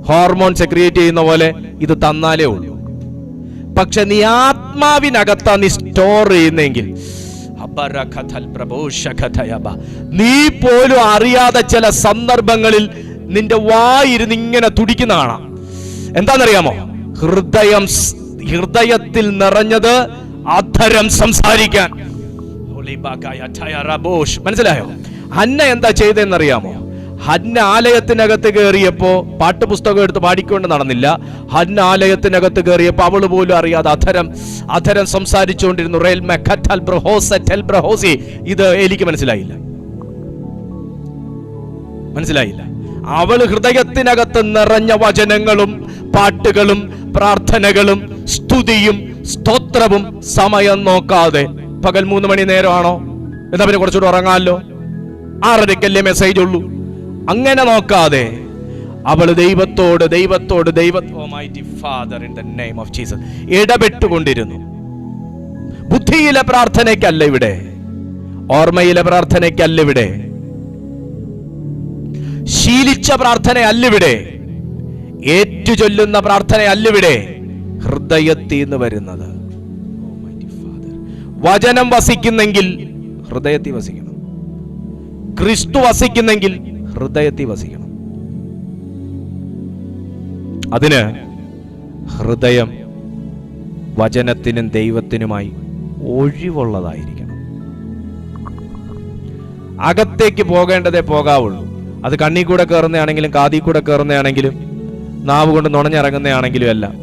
ഹോർമോൺ സെക്രിയേറ്റ് ചെയ്യുന്ന പോലെ ഇത് തന്നാലേ ഉള്ളൂ. പക്ഷെ നീ ആത്മാവിനകത്താ നീ സ്റ്റോർ ചെയ്യുന്നെങ്കിൽ, നീ പോലും അറിയാതെ ചില സന്ദർഭങ്ങളിൽ നിന്റെ വായിരുന്ന് ഇങ്ങനെ തുടിക്കുന്ന കാണാം. എന്താണെന്നറിയാമോ? ഹൃദയത്തിൽ നിറഞ്ഞത് അധരം സംസാരിക്കാൻ. മനസ്സിലായോ? ഹന്ന എന്താ ചെയ്തെന്നറിയാമോ? ഹന്ന ആലയത്തിനകത്ത് കയറിയപ്പോ പാട്ടുപുസ്തകം എടുത്ത് പാടിക്കൊണ്ട് നടന്നില്ല. ഹന്ന ആലയത്തിനകത്ത് കയറിയപ്പോ അവള് പോലും അറിയാതെ അധരം സംസാരിച്ചുകൊണ്ടിരുന്നു. ഇത് എനിക്ക് മനസ്സിലായില്ല. അവള് ഹൃദയത്തിനകത്ത് നിറഞ്ഞ വചനങ്ങളും പാട്ടുകളും പ്രാർത്ഥനകളും സ്തുതിയും സ്തോത്രവും സമയം നോക്കാതെ. പകൽ 3 മണി നേരമാണോ, എന്നാ പിന്നെ കുറച്ചുകൂടെ ഉറങ്ങാമല്ലോ, 6:30 മെസ്സേജ് ഉള്ളൂ, അങ്ങനെ നോക്കാതെ അവള് ദൈവത്തോട് ഇടപെട്ടുകൊണ്ടിരുന്നു. ബുദ്ധിയിലെ പ്രാർത്ഥനയ്ക്കല്ല ഇവിടെ, ഓർമ്മയിലെ പ്രാർത്ഥനയ്ക്കല്ല ഇവിടെ, ശീലിച്ച പ്രാർത്ഥന അല്ലിവിടെ, ഏറ്റുചൊല്ലുന്ന പ്രാർത്ഥന അല്ലിവിടെ, ഹൃദയത്തിൽ നിന്ന് വരുന്നത്. വചനം വസിക്കുന്നെങ്കിൽ ഹൃദയത്തിൽ വസിക്കണം. ക്രിസ്തു വസിക്കുന്നെങ്കിൽ ഹൃദയത്തിൽ വസിക്കണം. അതിന് ഹൃദയം വചനത്തിനും ദൈവത്തിനുമായി ഒഴിവുള്ളതായിരിക്കണം. അകത്തേക്ക് പോകേണ്ടതേ പോകാവുള്ളൂ. അത് കണ്ണി കൂടെ കയറുന്നതാണെങ്കിലും കാതി കൂടെ കയറുന്നതാണെങ്കിലും നാവ് കൊണ്ട് നുണഞ്ഞിറങ്ങുന്നതാണെങ്കിലും എല്ലാം,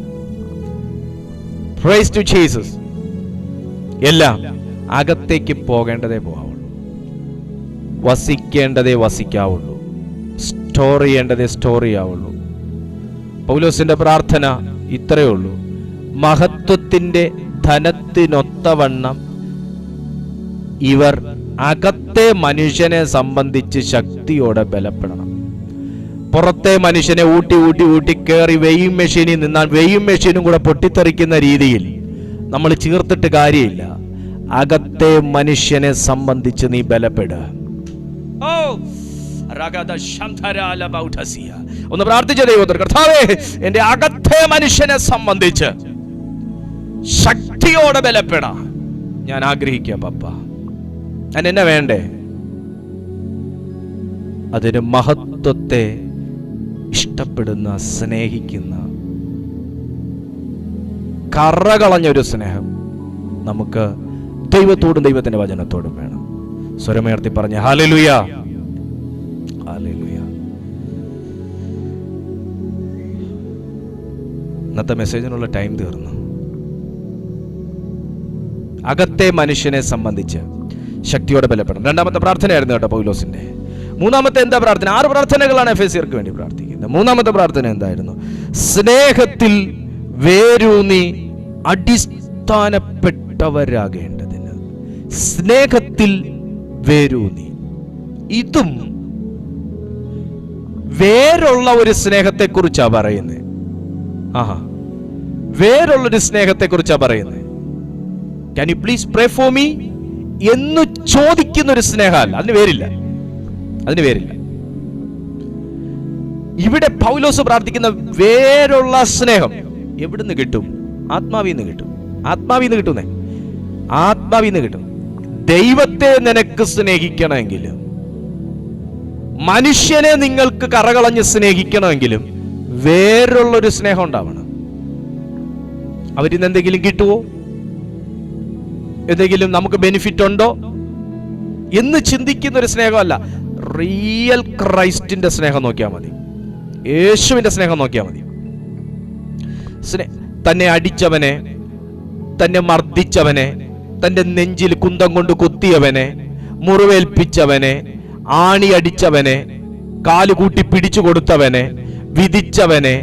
പ്രൈസ് ടു ജീസസ്, എല്ലാം അകത്തേക്ക് പോകേണ്ടതേ പോകാവുള്ളൂ. വസിക്കേണ്ടതേ വസിക്കാവുള്ളൂ. Store ചെയ്യേണ്ടതേ store ചെയ്യാവുള്ളൂ. പൗലോസിന്റെ പ്രാർത്ഥന ഇത്രയേ ഉള്ളൂ: മഹത്വത്തിന്റെ ധനത്തിനൊത്തവണ്ണം ഇവർ അകത്തെ മനുഷ്യനെ സംബന്ധിച്ച് ശക്തിയോടെ ബലപ്പെടണം. പുറത്തെ മനുഷ്യനെ ഊട്ടി കയറി വെയിങ് മെഷീനിൽ നിന്നാൽ വെയിങ് മെഷീനും കൂടെ പൊട്ടിത്തെറിക്കുന്ന രീതിയിൽ നമ്മൾ ചീർത്തിട്ട് കാര്യമില്ല. അകത്തെ മനുഷ്യനെ സംബന്ധിച്ച് നീ ബലപ്പെടുക. ഒന്ന് പ്രാർത്ഥിച്ച ദൈവത്തോട്, കർത്താവേ, എന്റെ അകത്തെ മനുഷ്യനെ സംബന്ധിച്ച് ശക്തിയോടെ ബലപ്പെടാൻ ഞാൻ ആഗ്രഹിക്കുക പപ്പ. ഞാൻ എന്നെ വേണ്ടേ? അതിന് മഹത്വത്തെ ഇഷ്ടപ്പെടുന്ന, സ്നേഹിക്കുന്ന, കറകളഞ്ഞൊരു സ്നേഹം നമുക്ക് ദൈവത്തോടും ദൈവത്തിന്റെ വചനത്തോടും വേണം. സ്വരമുയർത്തി പറഞ്ഞ ഹല്ലേലൂയ, ഹല്ലേലൂയ. ഇന്നത്തെ മെസ്സേജിനുള്ള ടൈം തീർന്നു. അകത്തെ മനുഷ്യനെ സംബന്ധിച്ച് ശക്തിയോടെ ബലപ്പെടണം. രണ്ടാമത്തെ പ്രാർത്ഥനയായിരുന്നു കേട്ടോ പൗലോസിന്റെ. മൂന്നാമത്തെ എന്താ പ്രാർത്ഥന? 6 പ്രാർത്ഥനകളാണ് എഫെസ്യർക്ക് വേണ്ടി പ്രാർത്ഥിക്കുന്നത്. മൂന്നാമത്തെ പ്രാർത്ഥന എന്തായിരുന്നു? സ്നേഹത്തിൽ വേരൂന്നി അടിസ്ഥാനപ്പെട്ടവരാകേണ്ടതിന്. സ്നേഹത്തിൽ വേരൂന്നി. ഇതും വേരുള്ള ഒരു സ്നേഹത്തെ കുറിച്ചാ പറയുന്നത്. ആഹാ, വേരുള്ളൊരു സ്നേഹത്തെ കുറിച്ചാ പറയുന്നത്. Can you please pray for me എന്ന് ചോദിക്കുന്ന ഒരു സ്നേഹമല്ല, അതിന് വേരില്ല, അതിന് വേരില്ല. ഇവിടെ പൗലോസ് പ്രാർത്ഥിക്കുന്ന വേരുള്ള സ്നേഹം എവിടുന്ന് കിട്ടും? ആത്മാവിന്ന് കിട്ടും. ആത്മാവിന്ന് കിട്ടുന്നേ, ആത്മാവിന്ന് കിട്ടും. ദൈവത്തെ നിനക്ക് സ്നേഹിക്കണമെങ്കിലും, മനുഷ്യനെ നിങ്ങൾക്ക് കറകളഞ്ഞ് സ്നേഹിക്കണമെങ്കിലും വേറുള്ളൊരു സ്നേഹം ഉണ്ടാവണം. അവരിന്ന് എന്തെങ്കിലും കിട്ടുവോ, എന്തെങ്കിലും നമുക്ക് ബെനിഫിറ്റ് ഉണ്ടോ എന്ന് ചിന്തിക്കുന്ന ഒരു സ്നേഹമല്ല. റിയൽ ക്രൈസ്റ്റിന്റെ സ്നേഹം നോക്കിയാൽ മതി, യേശുവിന്റെ സ്നേഹം നോക്കിയാൽ മതി. തന്നെ അടിച്ചവനെ, തന്നെ മർദ്ദിച്ചവനെ, തന്റെ നെഞ്ചിൽ കുന്തം കൊണ്ട് കുത്തിയവനെ, മുറിവേൽപ്പിച്ചവനെ, ആണി അടിച്ചവനെ, കാലുകൂട്ടി പിടിച്ചു കൊടുത്തവനെ, വിധിച്ചവനെ,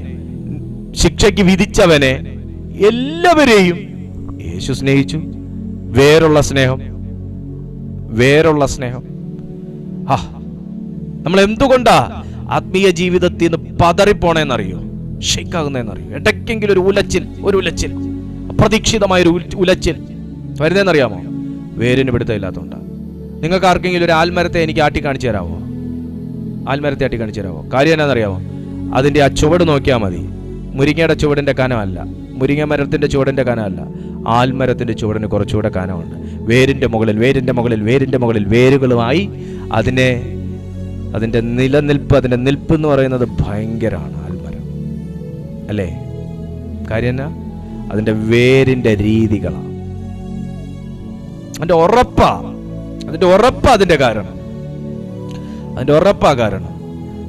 ശിക്ഷയ്ക്ക് വിധിച്ചവനെ, എല്ലാവരെയും യേശു സ്നേഹിച്ചു. വേറുള്ള സ്നേഹം, വേറുള്ള സ്നേഹം. നമ്മൾ എന്തുകൊണ്ടാ ആത്മീയ ജീവിതത്തിൽ നിന്ന് പതറിപ്പോണേന്നറിയോ, ഷെയ്ക്കാകുന്നതെന്നറിയോ? ഇടയ്ക്കെങ്കിലും ഒരു ഉലച്ചിൽ, അപ്രതീക്ഷിതമായൊരു ഉലച്ചിൽ വരുന്നതെന്നറിയാമോ? വേരിന് പിടുത്തമില്ലാത്തതുകൊണ്ടാണ്. നിങ്ങൾക്ക് ആർക്കെങ്കിലും ഒരു ആൽമരത്തെ എനിക്ക് ആട്ടി കാണിച്ചു തരാമോ? ആൽമരത്തെ ആട്ടി കാണിച്ചു തരാമോ? കാര്യം എന്നാണെന്നറിയാമോ? അതിൻ്റെ ആ ചുവട് നോക്കിയാൽ മതി. മുരിങ്ങയുടെ ചുവടിൻ്റെ കനമല്ല, മുരിങ്ങ മരത്തിൻ്റെ ചുവടിൻ്റെ കനമല്ല, ആൽമരത്തിൻ്റെ ചുവടിന് കുറച്ചുകൂടെ കനമുണ്ട്. വേരിൻ്റെ മുകളിൽ വേരുകളുമായി അതിൻ്റെ നിലനിൽപ്പ്, അതിൻ്റെ നിൽപ്പ് എന്ന് പറയുന്നത് ഭയങ്കരമാണ്. ആൽമരം അല്ലേ? കാര്യം എന്നാ? അതിൻ്റെ വേരിൻ്റെ രീതികളാണ്, അതിൻ്റെ ഉറപ്പാ അതിൻ്റെ കാരണം.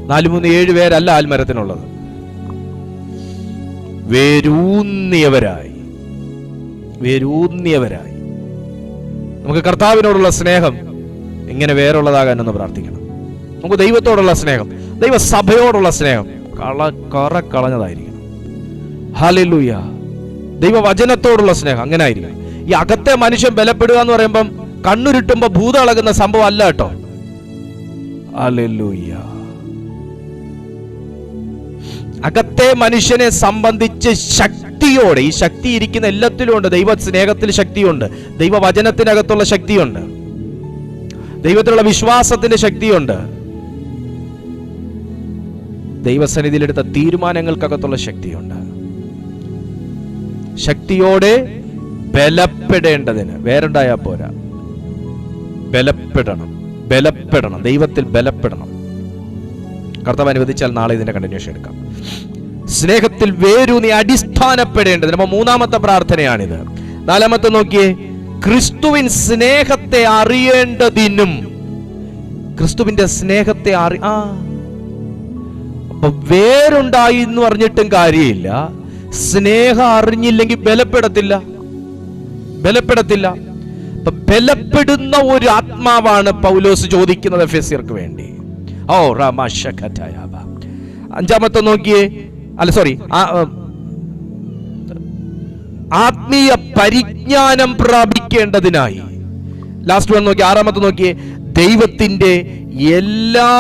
4, 3, 7 വേരല്ല ആൽമരത്തിനുള്ളത്. വേരൂന്നിയവരായി നമുക്ക് കർത്താവിനോടുള്ള സ്നേഹം ഇങ്ങനെ വേറുള്ളതാകാനൊന്ന് പ്രാർത്ഥിക്കണം. നമുക്ക് ദൈവത്തോടുള്ള സ്നേഹം, ദൈവസഭയോടുള്ള സ്നേഹം കളഞ്ഞതായിരിക്കണം. ഹല്ലേലൂയ. ദൈവവചനത്തോടുള്ള സ്നേഹം അങ്ങനെ ആയിരിക്കണം. ഈ അകത്തെ മനുഷ്യൻ ബലപ്പെടുക എന്ന് പറയുമ്പം കണ്ണുരുട്ടുമ്പോ ഭൂതം ഇളകുന്ന സംഭവം അല്ല കേട്ടോ. ഹല്ലേലൂയ. അകത്തെ മനുഷ്യനെ സംബന്ധിച്ച് ശക്തിയോടെ, ഈ ശക്തി ഇരിക്കുന്ന എല്ലാത്തിലും ഉണ്ട്. ദൈവ സ്നേഹത്തിൽ ശക്തിയുണ്ട്, ദൈവവചനത്തിനകത്തുള്ള ശക്തിയുണ്ട്, ദൈവത്തിലുള്ള വിശ്വാസത്തിന്റെ ശക്തിയുണ്ട്, ദൈവസന്നിധിയിലെടുത്ത തീരുമാനങ്ങൾക്കകത്തുള്ള ശക്തിയുണ്ട്. ശക്തിയോടെ ബലപ്പെടേണ്ടതിന് വേറുണ്ടായാ പോരാ, ബലപ്പെടണം, ദൈവത്തിൽ ബലപ്പെടണം. കർത്താവ് അനുവദിച്ചാൽ നാളെ ഇതിന്റെ കണ്ടിന്യൂഷൻ എടുക്കാം. സ്നേഹത്തിൽ വേരൂന്നി അടിസ്ഥാനപ്പെടേണ്ടതിന്. അപ്പോൾ മൂന്നാമത്തെ പ്രാർത്ഥനയാണിത്. 4-മത്തെ നോക്കിയേ, ക്രിസ്തുവിൻ സ്നേഹത്തെ അറിയേണ്ടതിനും. ക്രിസ്തുവിന്റെ സ്നേഹത്തെ അപ്പൊ വേരുണ്ടായി എന്ന് പറഞ്ഞിട്ടും കാര്യമില്ല. സ്നേഹം അറിഞ്ഞില്ലെങ്കിൽ ബലപ്പെടത്തില്ല. അപ്പൊ ബലപ്പെടുന്ന ഒരു ആത്മാവാണ് പൗലോസ് ചോദിക്കുന്നത് എഫെസ്യർക്ക് വേണ്ടി. 5-മത്തെ നോക്കിയേ, ആത്മീയ പരിജ്ഞാനം പ്രാപിക്കേണ്ടതിനായി. ലാസ്റ്റ് വൺ നോക്കി, 6-മത്തെ നോക്കിയേ, ദൈവത്തിന്റെ എല്ലാ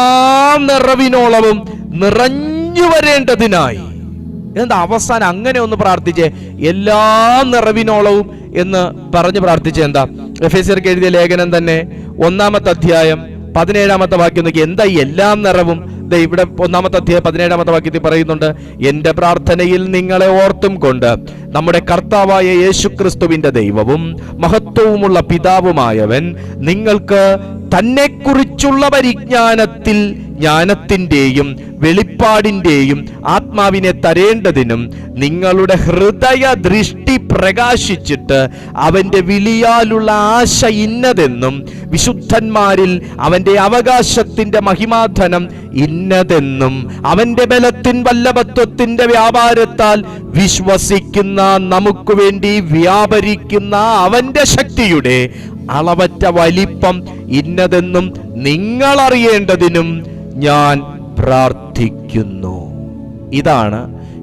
നിറവിനോളവും നിറഞ്ഞു വരേണ്ടതിനായി. എന്താ അവസാനം അങ്ങനെ ഒന്ന് പ്രാർത്ഥിച്ചേ, എല്ലാ നിറവിനോളവും എന്ന് പറഞ്ഞ് പ്രാർത്ഥിച്ചേ. എന്താ? എഫെസ്യർക്ക് എഴുതിയ ലേഖനം തന്നെ 1-ാമത്തെ അധ്യായം 17-ാമത്തെ വാക്യം നോക്കി. എന്താ ഈ എല്ലാ നിറവും? ഇവിടെ 1-ാമത്തെ അധ്യായം 17-ാമത്തെ വാക്യത്തിൽ പറയുന്നുണ്ട്, എൻ്റെ പ്രാർത്ഥനയിൽ നിങ്ങളെ ഓർത്തും കൊണ്ട് നമ്മുടെ കർത്താവായ യേശുക്രിസ്തുവിന്റെ ദൈവവും മഹത്വവുമുള്ള പിതാവുമായവൻ നിങ്ങൾക്ക് തന്നെക്കുറിച്ചുള്ള പരിജ്ഞാനത്തിൽ ജ്ഞാനത്തിൻ്റെയും വെളിപ്പാടിൻ്റെയും ആത്മാവിനെ തരേണ്ടതിനും നിങ്ങളുടെ ഹൃദയ ദൃഷ്ടി പ്രകാശിച്ചിട്ട് അവൻ്റെ വിളിയാലുള്ള ആശ ഇന്നതെന്നും വിശുദ്ധന്മാരിൽ അവൻ്റെ അവകാശത്തിൻ്റെ മഹിമാധനം ഇന്നതെന്നും അവൻ്റെ ബലത്തിൻ വല്ലഭത്വത്തിൻ്റെ വ്യാപാരത്താൽ വിശ്വസിക്കുന്ന നമുക്ക് വേണ്ടി വ്യാപരിക്കുന്ന അവൻ്റെ ശക്തിയുടെ അളവറ്റ വലിപ്പം ഇന്നതെന്നും നിങ്ങൾ അറിയേണ്ടതിനും ഞാൻ പ്രാർത്ഥിക്കുന്നു. ഇതാണ്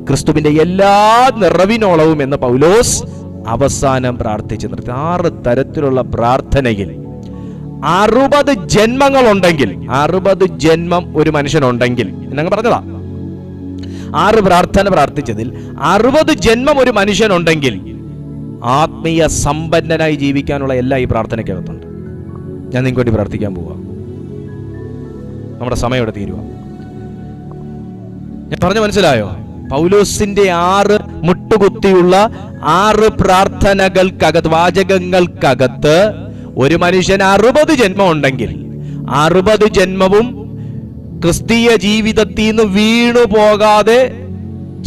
ക്രിസ്തുവിന്റെ എല്ലാ നിറവിനോളവും എന്ന് പൗലോസ് അവസാനം പ്രാർത്ഥിച്ചു നിർത്തി. 6 തരത്തിലുള്ള പ്രാർത്ഥനയിൽ 60 ജന്മങ്ങളുണ്ടെങ്കിൽ, 60 ജന്മം ഒരു മനുഷ്യനുണ്ടെങ്കിൽ, എന്നങ്ങ് പറഞ്ഞതാ. 6 പ്രാർത്ഥന പ്രാർത്ഥിച്ചതിൽ 60 ജന്മം ഒരു മനുഷ്യനുണ്ടെങ്കിൽ ആത്മീയ സമ്പന്നനായി ജീവിക്കാനുള്ള എല്ലാ ഈ പ്രാർത്ഥനയ്ക്കകത്തുണ്ട്. ഞാൻ നിങ്ങൾക്ക് വേണ്ടി പ്രാർത്ഥിക്കാൻ പോവാ. നമ്മുടെ സമയം ഇവിടെ തീരുക. ഞാൻ പറഞ്ഞു മനസ്സിലായോ? പൗലോസിന്റെ 6 മുട്ടുകുത്തിയുള്ള 6 പ്രാർത്ഥനകൾക്കകത്ത്, വാചകങ്ങൾക്കകത്ത് ഒരു മനുഷ്യൻ 60 ജന്മം ഉണ്ടെങ്കിൽ 60 ജന്മവും ക്രിസ്തീയ ജീവിതത്തിൽ നിന്ന് വീണു പോകാതെ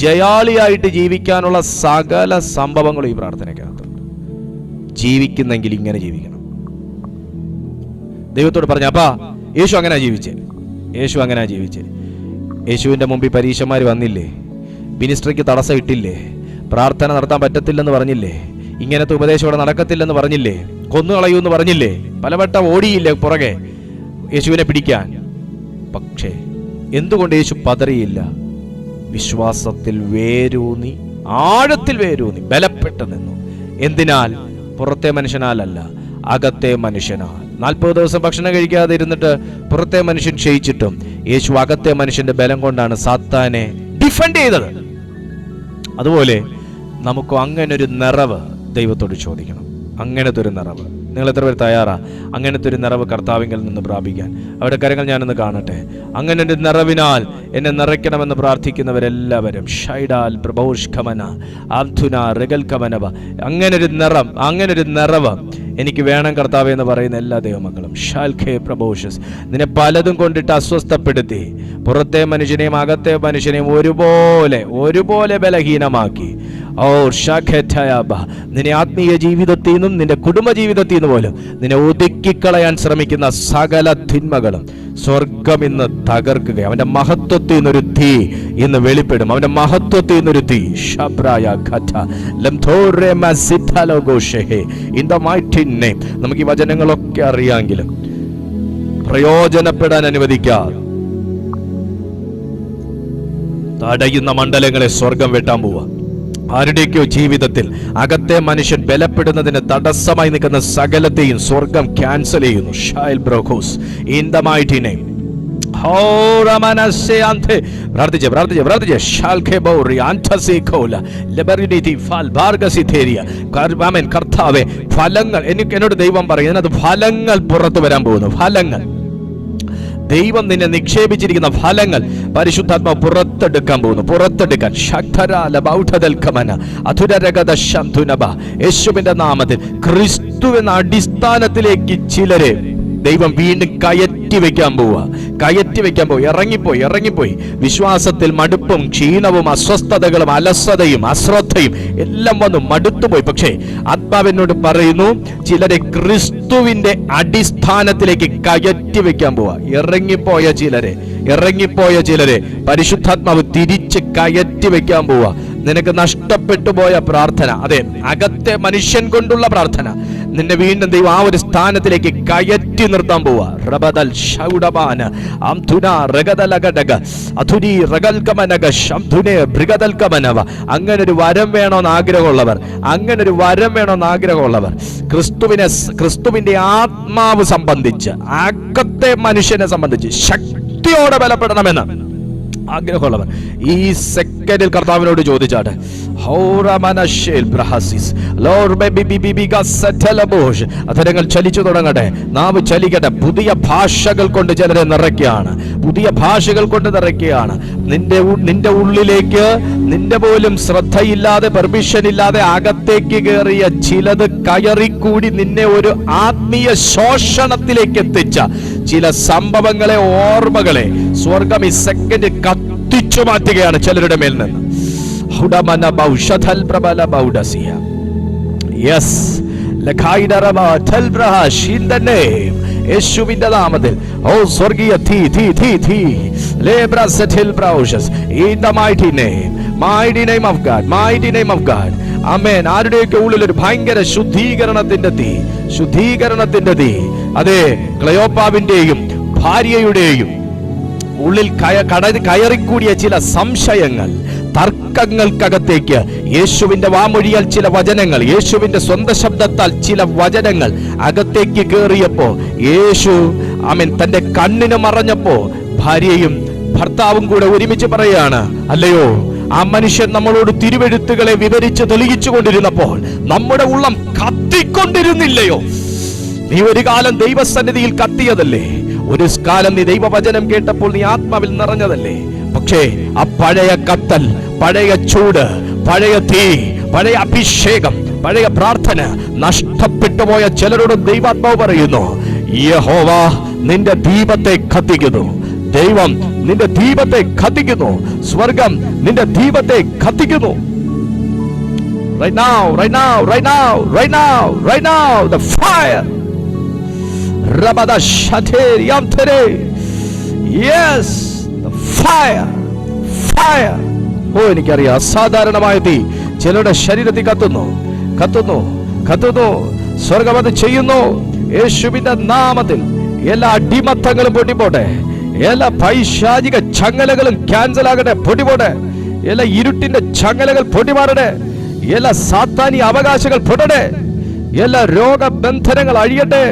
ജയാളിയായിട്ട് ജീവിക്കാനുള്ള സകല സംഭവങ്ങളും ഈ പ്രാർത്ഥനയ്ക്കകത്തുണ്ട്. ജീവിക്കുന്നെങ്കിൽ ഇങ്ങനെ ജീവിക്കണം. ദൈവത്തോട് പറഞ്ഞ, അപ്പാ യേശു അങ്ങനെ ജീവിച്ചേ, യേശു അങ്ങനെ ജീവിച്ചേ. യേശുവിൻ്റെ മുമ്പിൽ പരീക്ഷന്മാർ വന്നില്ലേ? മിനിസ്ട്രിക്ക് തടസ്സം ഇട്ടില്ലേ? പ്രാർത്ഥന നടത്താൻ പറ്റത്തില്ലെന്ന് പറഞ്ഞില്ലേ? ഇങ്ങനത്തെ ഉപദേശം ഇവിടെ നടക്കത്തില്ലെന്ന് പറഞ്ഞില്ലേ? കൊന്നുകളയൂന്ന് പറഞ്ഞില്ലേ? പലവട്ടം ഓടിയില്ലേ പുറകെ യേശുവിനെ പിടിക്കാൻ? പക്ഷേ എന്തുകൊണ്ട് യേശു പതറിയില്ല? വിശ്വാസത്തിൽ വേരൂന്നി, ആഴത്തിൽ വേരൂന്നി ബലപ്പെട്ട് നിന്നു. എന്തിനാൽ? പുറത്തെ മനുഷ്യനാലല്ല, അകത്തെ മനുഷ്യനാൽ. 40 ദിവസം ഭക്ഷണം കഴിക്കാതെ ഇരുന്നിട്ട് പുറത്തെ മനുഷ്യൻ ക്ഷയിച്ചിട്ടും യേശു അകത്തെ മനുഷ്യന്റെ ബലം കൊണ്ടാണ് സാത്താനെ ഡിഫെൻഡ് ചെയ്തത്. അതുപോലെ നമുക്ക് അങ്ങനൊരു നിറവ് ദൈവത്തോട് ചോദിക്കണം. അങ്ങനത്തെ ഒരു നിറവ്. നിങ്ങൾ എത്ര പേർ തയ്യാറാ അങ്ങനത്തെ ഒരു നിറവ് കർത്താവിങ്കിൽ നിന്ന് പ്രാപിക്കാൻ? അവരുടെ കരങ്ങൾ ഞാനൊന്ന് കാണട്ടെ. അങ്ങനെ ഒരു നിറവിനാൽ എന്നെ നിറയ്ക്കണമെന്ന് പ്രാർത്ഥിക്കുന്നവരെല്ലാവരും ഷൈഡാൽ പ്രഭോഷ്കമന ആംധുന റഗൽകമനവ, അങ്ങനൊരു നിറം, അങ്ങനൊരു നിറവ് എനിക്ക് വേണം കർത്താവേ എന്ന് പറയുന്ന എല്ലാ ദൈവമക്കളും ഷാൽഖേ പ്രഭോഷസ്. നിന്നെ പലതും കൊണ്ടിട്ട് അസ്വസ്ഥപ്പെടുത്തി പുറത്തെ മനുഷ്യനെയും അകത്തെ മനുഷ്യനെയും ഒരുപോലെ ബലഹീനമാക്കി. നിന്നെ ആത്മീയ ജീവിതത്തിൽ നിന്നും നിന്റെ കുടുംബ ജീവിതത്തിൽ നിന്ന് പോലും നിന്നെ ഒതുക്കിക്കളയാൻ ശ്രമിക്കുന്ന സകല തിന്മകളും സ്വർഗം ഇന്ന് തകർക്കുക. അവന്റെ മഹത്വത്തിൽ നിന്നൊരു തീ ഇന്ന് വെളിപ്പെടും. അവന്റെ മഹത്വത്തിൽ നിന്നൊരു തീ നമുക്ക് ഈ വചനങ്ങളൊക്കെ അറിയാമെങ്കിലും പ്രയോജനപ്പെടാൻ അനുവദിക്കാതെ തടയുന്ന മണ്ഡലങ്ങളെ സ്വർഗം വെട്ടാൻ പോവാ. ആരുടെയൊക്കെയോ ജീവിതത്തിൽ അകത്തെ മനുഷ്യൻ ബലപ്പെടുന്നതിന് തടസ്സമായി നിൽക്കുന്ന സകലത്തെയും സ്വർഗം ക്യാൻസൽ ചെയ്യുന്നു. Shail ബ്രോഖോസ് in the mighty name. കർത്താവേ, ഫലങ്ങൾ എന്നോട് ദൈവം പറയുന്നത് ഫലങ്ങൾ പുറത്തു വരാൻ പോകുന്നു. ഫലങ്ങൾ, ദൈവം നിന്നെ നിക്ഷേപിച്ചിരിക്കുന്ന ഫലങ്ങൾ പരിശുദ്ധാത്മാ പുറത്തെടുക്കാൻ പോകുന്നു. പുറത്തെടുക്കാൻ യേശുവിന്റെ നാമത്തിൽ ക്രിസ്തുവെന്ന അടിസ്ഥാനത്തിലേക്ക് ചിലരെ ദൈവം വീണ്ടും കയറ്റി വെക്കാൻ പോവുക. ഇറങ്ങിപ്പോയി വിശ്വാസത്തിൽ മടുപ്പും ക്ഷീണവും അസ്വസ്ഥതകളും അലസതയും അശ്രദ്ധയും എല്ലാം വന്നു മടുത്തുപോയി. പക്ഷേ ആത്മാവിനോട് പറയുന്നു, ചിലരെ ക്രിസ്തുവിന്റെ അടിസ്ഥാനത്തിലേക്ക് കയറ്റി വെക്കാൻ പോവുക. ഇറങ്ങിപ്പോയ ചിലരെ പരിശുദ്ധാത്മാവ് തിരിച്ച് കയറ്റി വെക്കാൻ പോവുക. നിനക്ക് നഷ്ടപ്പെട്ടു പോയ പ്രാർത്ഥന, അതെ, അകത്തെ മനുഷ്യൻ കൊണ്ടുള്ള പ്രാർത്ഥന, നിന്നെ വീണ്ടും ദൈവം ആ ഒരു സ്ഥാനത്തിലേക്ക് കയറ്റി നിർത്താൻ പോവാ. അങ്ങനെ ഒരു വരം വേണമെന്ന് ആഗ്രഹമുള്ളവർ ക്രിസ്തുവിന്റെ ആത്മാവ് സംബന്ധിച്ച്, അകത്തെ മനുഷ്യനെ സംബന്ധിച്ച് ശക്തിയോടെ ബലപ്പെടണമെന്ന് ആഗ്രഹമുള്ളവർ ഈ സെക്കൻഡിൽ കർത്താവിനോട് ചോദിച്ചാട്ടെ. അധരങ്ങൾ ചലിച്ചു തുടങ്ങട്ടെ, നാവ് ചലിക്കട്ടെ. പുതിയ ഭാഷകൾ കൊണ്ട് ചിലരെ നിറയ്ക്കുകയാണ്, പുതിയ ഭാഷകൾ കൊണ്ട് നിറയ്ക്കുകയാണ്. നിന്റെ ഉള്ളിലേക്ക് നിന്റെ പോലും ശ്രദ്ധയില്ലാതെ, പെർമിഷൻ ഇല്ലാതെ അകത്തേക്ക് കയറിയ ചിലത് കയറിക്കൂടി നിന്നെ ഒരു ആത്മീയ ശോഷണത്തിലേക്ക് എത്തിച്ച ചില സംഭവങ്ങളെ, ഓർമ്മകളെ സ്വർഗം ഈ സെക്കൻഡ് കത്തിച്ചു മാറ്റുകയാണ് ചിലരുടെ മേൽ നിന്ന്. യേശുവിന്റെ നാമത്തിൽ സ്വർഗീയ തീ തീ തീ തീ in the mighty name of God, mighty name of God. ആമേൻ. ആരുടെയൊക്കെ ഉള്ളിൽ ഒരു ഭയങ്കര ശുദ്ധീകരണത്തിന്റെ തീ, അതെ, ക്ലയോപ്പാവിന്റെയും ഭാര്യയുടെയും ഉള്ളിൽ കയറിക്കൂടിയ ചില സംശയങ്ങൾ, തർക്കങ്ങൾക്കകത്തേക്ക് യേശുവിന്റെ വാമൊഴിയാൽ ചില വചനങ്ങൾ, യേശുവിന്റെ സ്വന്തം ശബ്ദത്താൽ ചില വചനങ്ങൾ അകത്തേക്ക് കയറിയപ്പോ, യേശു ആമേൻ തന്റെ കണ്ണിന് മറഞ്ഞപ്പോ ഭാര്യയും ഭർത്താവും കൂടെ ഒരുമിച്ച് പറയാണ്, അല്ലയോ ആ മനുഷ്യൻ നമ്മളോട് തിരുവെഴുത്തുകളെ വിവരിച്ച് തെളിയിച്ചു കൊണ്ടിരുന്നപ്പോൾ നമ്മുടെ ഉള്ളം കത്തിക്കൊണ്ടിരുന്നില്ലയോ? നീ ഒരു കാലം ദൈവസന്നിധിയിൽ കത്തിയതല്ലേ? ഒരു കാലം നീ ദൈവവചനം കേട്ടപ്പോൾ നീ ആത്മാവിൽ നിറഞ്ഞതല്ലേ? പക്ഷേ ആ പഴയ കത്തൽ, പഴയ ചൂട്, പഴയ തീ, പഴയ അഭിഷേകം, പഴയ പ്രാർത്ഥന നഷ്ടപ്പെട്ടു പോയ ചിലരോട് ദൈവാത്മാവ് പറയുന്നു, യഹോവ നിന്റെ ദീപത്തെ കത്തിക്കുന്നു. ദൈവം നിന്റെ ദീപത്തെ കത്തിക്കുന്നു. സ്വർഗം നിന്റെ ദീപത്തെ കത്തിക്കുന്നു. Right now, right now, right now, right now, right now, the fire. Rabada shater yamtere. Yes, the fire, fire. എനിക്കറിയാം, അസാധാരണമായ തീ ചിലരുടെ ശരീരത്തിൽ കത്തുന്നു. സ്വർഗം അത് ചെയ്യുന്നു. യേശുവിന്റെ നാമത്തിൽ എല്ലാ അടിമത്തങ്ങളും പൊട്ടിപ്പോട്ടെ, എല്ലാ പൈശാചിക ചങ്ങലകളും ക്യാൻസൽ ആകട്ടെ, പൊട്ടിപ്പോട്ടെ. എല്ലാ ഇരുട്ടിന്റെ ചങ്ങലകൾ പൊട്ടിമാറട്ടെ, എല്ലാ സാത്താനി അവകാശങ്ങൾ പൊട്ടട്ടെ, എല്ലാ രോഗബന്ധനങ്ങൾ അഴിയട്ടെ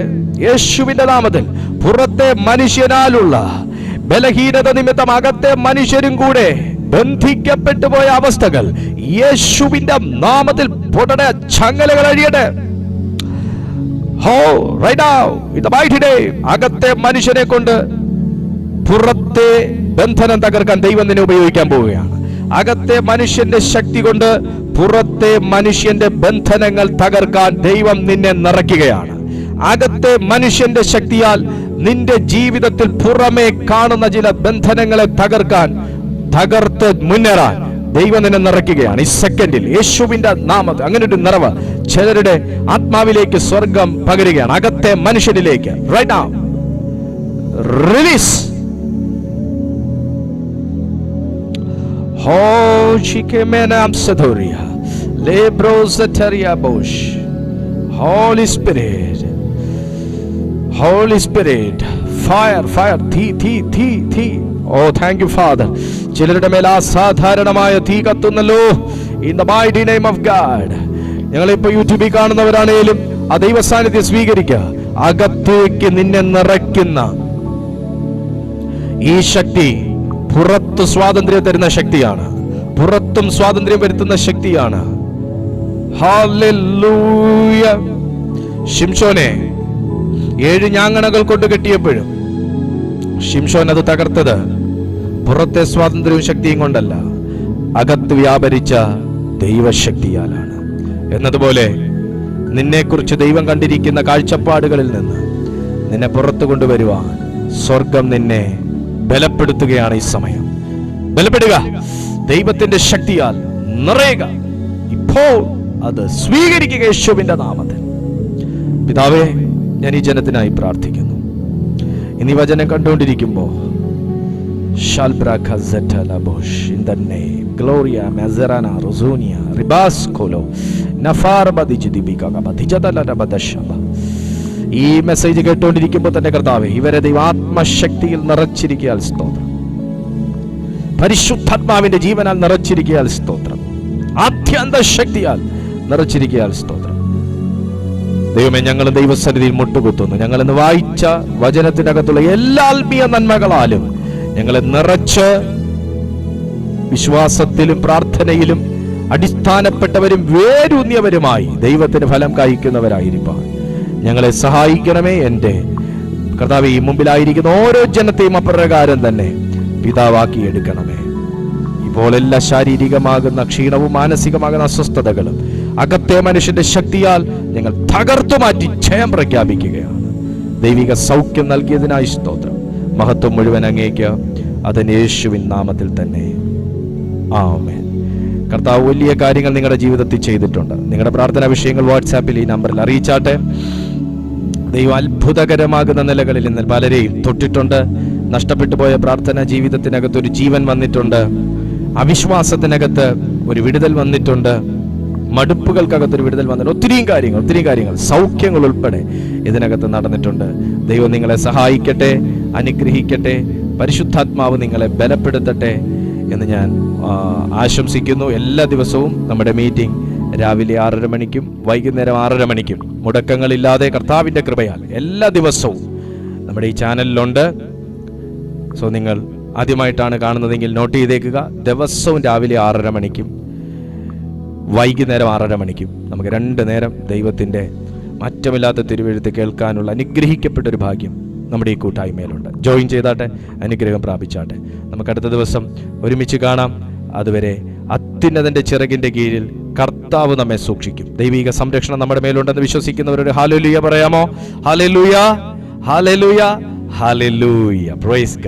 യേശുവിന്റെ നാമത്തിൽ. പുറത്തെ മനുഷ്യനാലുള്ള ബലഹീനത നിമിത്തം അകത്തെ മനുഷ്യരും കൂടെ ബന്ധിക്കപ്പെട്ടു പോയ അവസ്ഥകൾ യേശുവിന്റെ നാമത്തിൽ പൊട്ടട്ടെ, ചങ്ങലകൾ അഴിയട്ടെ. Right now, in the mighty name, അകത്തെ മനുഷ്യനെ കൊണ്ട് പുറത്തെ ബന്ധനം തകർക്കാൻ ദൈവം നിന്നെ ഉപയോഗിക്കാൻ പോവുകയാണ്. അകത്തെ മനുഷ്യന്റെ ശക്തി കൊണ്ട് പുറത്തെ മനുഷ്യന്റെ ബന്ധനങ്ങൾ തകർക്കാൻ ദൈവം നിന്നെ നിറയ്ക്കുകയാണ്. അകത്തെ മനുഷ്യന്റെ ശക്തിയാൽ നിന്റെ ജീവിതത്തിൽ പുറമേ കാണുന്ന ചില ബന്ധനങ്ങളെ തകർത്ത് മുന്നേറാൻ ദൈവം നിന്നെ നിറയ്ക്കുകയാണ് ഈ സെക്കൻഡിൽ, യേശുവിന്റെ നാമത്തിൽ. അങ്ങനെ ഒരു നിറവ് ചിലരുടെ ആത്മാവിലേക്ക് സ്വർഗം പകരുകയാണ്, അകത്തെ മനുഷ്യനിലേക്ക്. Right now, release. Holy Spirit, Holy Spirit, fire, fire, തീ. Oh, thank you, Father. ചിലരുടെ മേൽ അസാധാരണമായ തീ കത്തുന്നല്ലോ. In the mighty name of God. ഞങ്ങളിപ്പോ യൂട്യൂബിൽ കാണുന്നവരാണേലും ആ ദൈവ സാന്നിധ്യം സ്വീകരിക്കുക. അകത്തേക്ക് നിന്നെ നിറയ്ക്കുന്ന ഈ ശക്തി പുറത്ത് സ്വാതന്ത്ര്യം തരുന്ന ശക്തിയാണ്, പുറത്തും സ്വാതന്ത്ര്യം വരുത്തുന്ന ശക്തിയാണ്. ഹല്ലേലൂയ. ശിംശോനെ 7 ഞാങ്ങണകൾ കൊണ്ട് കെട്ടിയപ്പോഴും ശിംശോൻ അത് തകർത്തത് പുറത്തെ സ്വാതന്ത്ര്യവും ശക്തിയും കൊണ്ടല്ല, അകത്ത് വ്യാപരിച്ച ദൈവശക്തിയാലാണ്. എന്നതുപോലെ നിന്നെക്കുറിച്ച് ദൈവം കണ്ടിരിക്കുന്ന കാഴ്ചപ്പാടുകളിൽ നിന്ന് നിന്നെ പുറത്തു കൊണ്ടുവരുവാൻ സ്വർഗം നിന്നെ ബലപ്പെടുത്തുകയാണ് ഈ സമയം. ബലപ്പെടുക, ദൈവത്തിന്റെ ശക്തിയാൽ നിറയുക. ഇപ്പോൾ അത് സ്വീകരിക്കുക യേശുവിന്റെ നാമത്തിൽ. പിതാവേ, ഞാൻ ഈ ജനത്തിനായി പ്രാർത്ഥിക്കുന്നു. ഇനി വചനം കണ്ടുകൊണ്ടിരിക്കുമ്പോൾ in the name Gloria Mazerana Rosunia Ribaskolo Nafar Badijadala. ഈ മെസ്സേജ് കേട്ടുകൊണ്ടിരിക്കുമ്പോൾ തന്നെ കർത്താവേ, ഇവരെ ദൈവാത്മശക്തിയിൽ നിറച്ചിരിക്കയാൽ സ്തോത്രം, പരിശുദ്ധാത്മാവിന്റെ ജീവനാൽ നിറച്ചിരിക്കയാൽ സ്തോത്രം, ആദ്യന്ത ശക്തിയാൽ നിറച്ചിരിക്കയാൽ സ്തോത്രം. ദൈവമേ, ഞങ്ങൾ ദൈവസന്നിധിയിൽ മുട്ടുകുത്തുന്നു. ഞങ്ങൾ ഇന്ന് വായിച്ച വചനത്തിനകത്തുള്ള എല്ലാ ആത്മീയ നന്മകളാലും ഞങ്ങളെ നിറച്ച് വിശ്വാസത്തിലും പ്രാർത്ഥനയിലും അടിസ്ഥാനപ്പെട്ടവരും വേരൂന്നിയവരുമായി ദൈവത്തിന് ഫലം കായ്ക്കുന്നവരായിരിക്കാൻ ഞങ്ങളെ സഹായിക്കണമേ. എൻ്റെ കർത്താവേ, ഈ മുമ്പിലായിരിക്കുന്ന ഓരോ ജനത്തെയും അപ്രകാരം തന്നെ പിതാവാക്കി എടുക്കണമേ. ഇപ്പോൾ എല്ലാ ശാരീരികമാകുന്ന ക്ഷീണവും മാനസികമാകുന്ന അസ്വസ്ഥതകളും അകത്തെ മനുഷ്യന്റെ ശക്തിയാൽ ഞങ്ങൾ തകർത്തു മാറ്റി ജയം പ്രഖ്യാപിക്കുകയാണ്. ദൈവിക സൗഖ്യം നൽകിയതിനായി സ്തോത്രം. മഹത്വം മുഴുവൻ അങ്ങേക്ക്. അതിന് യേശുവിൻ നാമത്തിൽ തന്നെ ആമേൻ. കർത്താവ് വലിയ കാര്യങ്ങൾ നിങ്ങളുടെ ജീവിതത്തിൽ ചെയ്തിട്ടുണ്ട്. നിങ്ങളുടെ പ്രാർത്ഥനാ വിഷയങ്ങൾ വാട്സാപ്പിൽ ഈ നമ്പറിൽ അറിയിച്ചാട്ടെ. ദൈവം അത്ഭുതകരമാകുന്ന നിലകളിൽ ഇന്ന് പലരെയും തൊട്ടിട്ടുണ്ട്. നഷ്ടപ്പെട്ടു പോയ പ്രാർത്ഥനാ ജീവിതത്തിനകത്ത് ഒരു ജീവൻ വന്നിട്ടുണ്ട്. അവിശ്വാസത്തിനകത്ത് ഒരു വിടുതൽ വന്നിട്ടുണ്ട്. മടുപ്പുകൾക്കകത്തൊരു വിടുതൽ വന്നിട്ടുണ്ട്. ഒത്തിരി കാര്യങ്ങൾ സൗഖ്യങ്ങൾ ഉൾപ്പെടെ ഇതിനകത്ത് നടന്നിട്ടുണ്ട്. ദൈവം നിങ്ങളെ സഹായിക്കട്ടെ, അനുഗ്രഹിക്കട്ടെ. പരിശുദ്ധാത്മാവ് നിങ്ങളെ ബലപ്പെടുത്തട്ടെ എന്ന് ഞാൻ ആശംസിക്കുന്നു. എല്ലാ ദിവസവും നമ്മുടെ മീറ്റിംഗ് രാവിലെ 6:30 മണിക്കും വൈകുന്നേരം 6:30 മണിക്കും മുടക്കങ്ങളില്ലാതെ കർത്താവിൻ്റെ കൃപയാൽ എല്ലാ ദിവസവും നമ്മുടെ ഈ ചാനലിലുണ്ട്. സോ നിങ്ങൾ ആദ്യമായിട്ടാണ് കാണുന്നതെങ്കിൽ നോട്ട് ചെയ്തേക്കുക. ദിവസവും രാവിലെ 6:30 മണിക്കും വൈകുന്നേരം 6:30 മണിക്കും നമുക്ക് 2 നേരം ദൈവത്തിൻ്റെ മാറ്റമില്ലാത്ത തിരുവെഴുത്ത് കേൾക്കാനുള്ള അനുഗ്രഹിക്കപ്പെട്ടൊരു ഭാഗ്യം നമ്മുടെ ഈ കൂട്ടായ്മയിലുണ്ട്. ജോയിൻ ചെയ്താട്ടെ, അനുഗ്രഹം പ്രാപിച്ചാട്ടെ. നമുക്ക് അടുത്ത ദിവസം ഒരുമിച്ച് കാണാം. അതുവരെ അത്യുന്നതന്റെ ചിറകിന്റെ കീഴിൽ കർത്താവ് നമ്മെ സൂക്ഷിക്കും. ദൈവിക സംരക്ഷണം നമ്മുടെ മേലുണ്ടെന്ന് വിശ്വസിക്കുന്നവരോട് ഹല്ലേലൂയ പറയാമോ? Hallelujah, hallelujah, hallelujah. Praise God.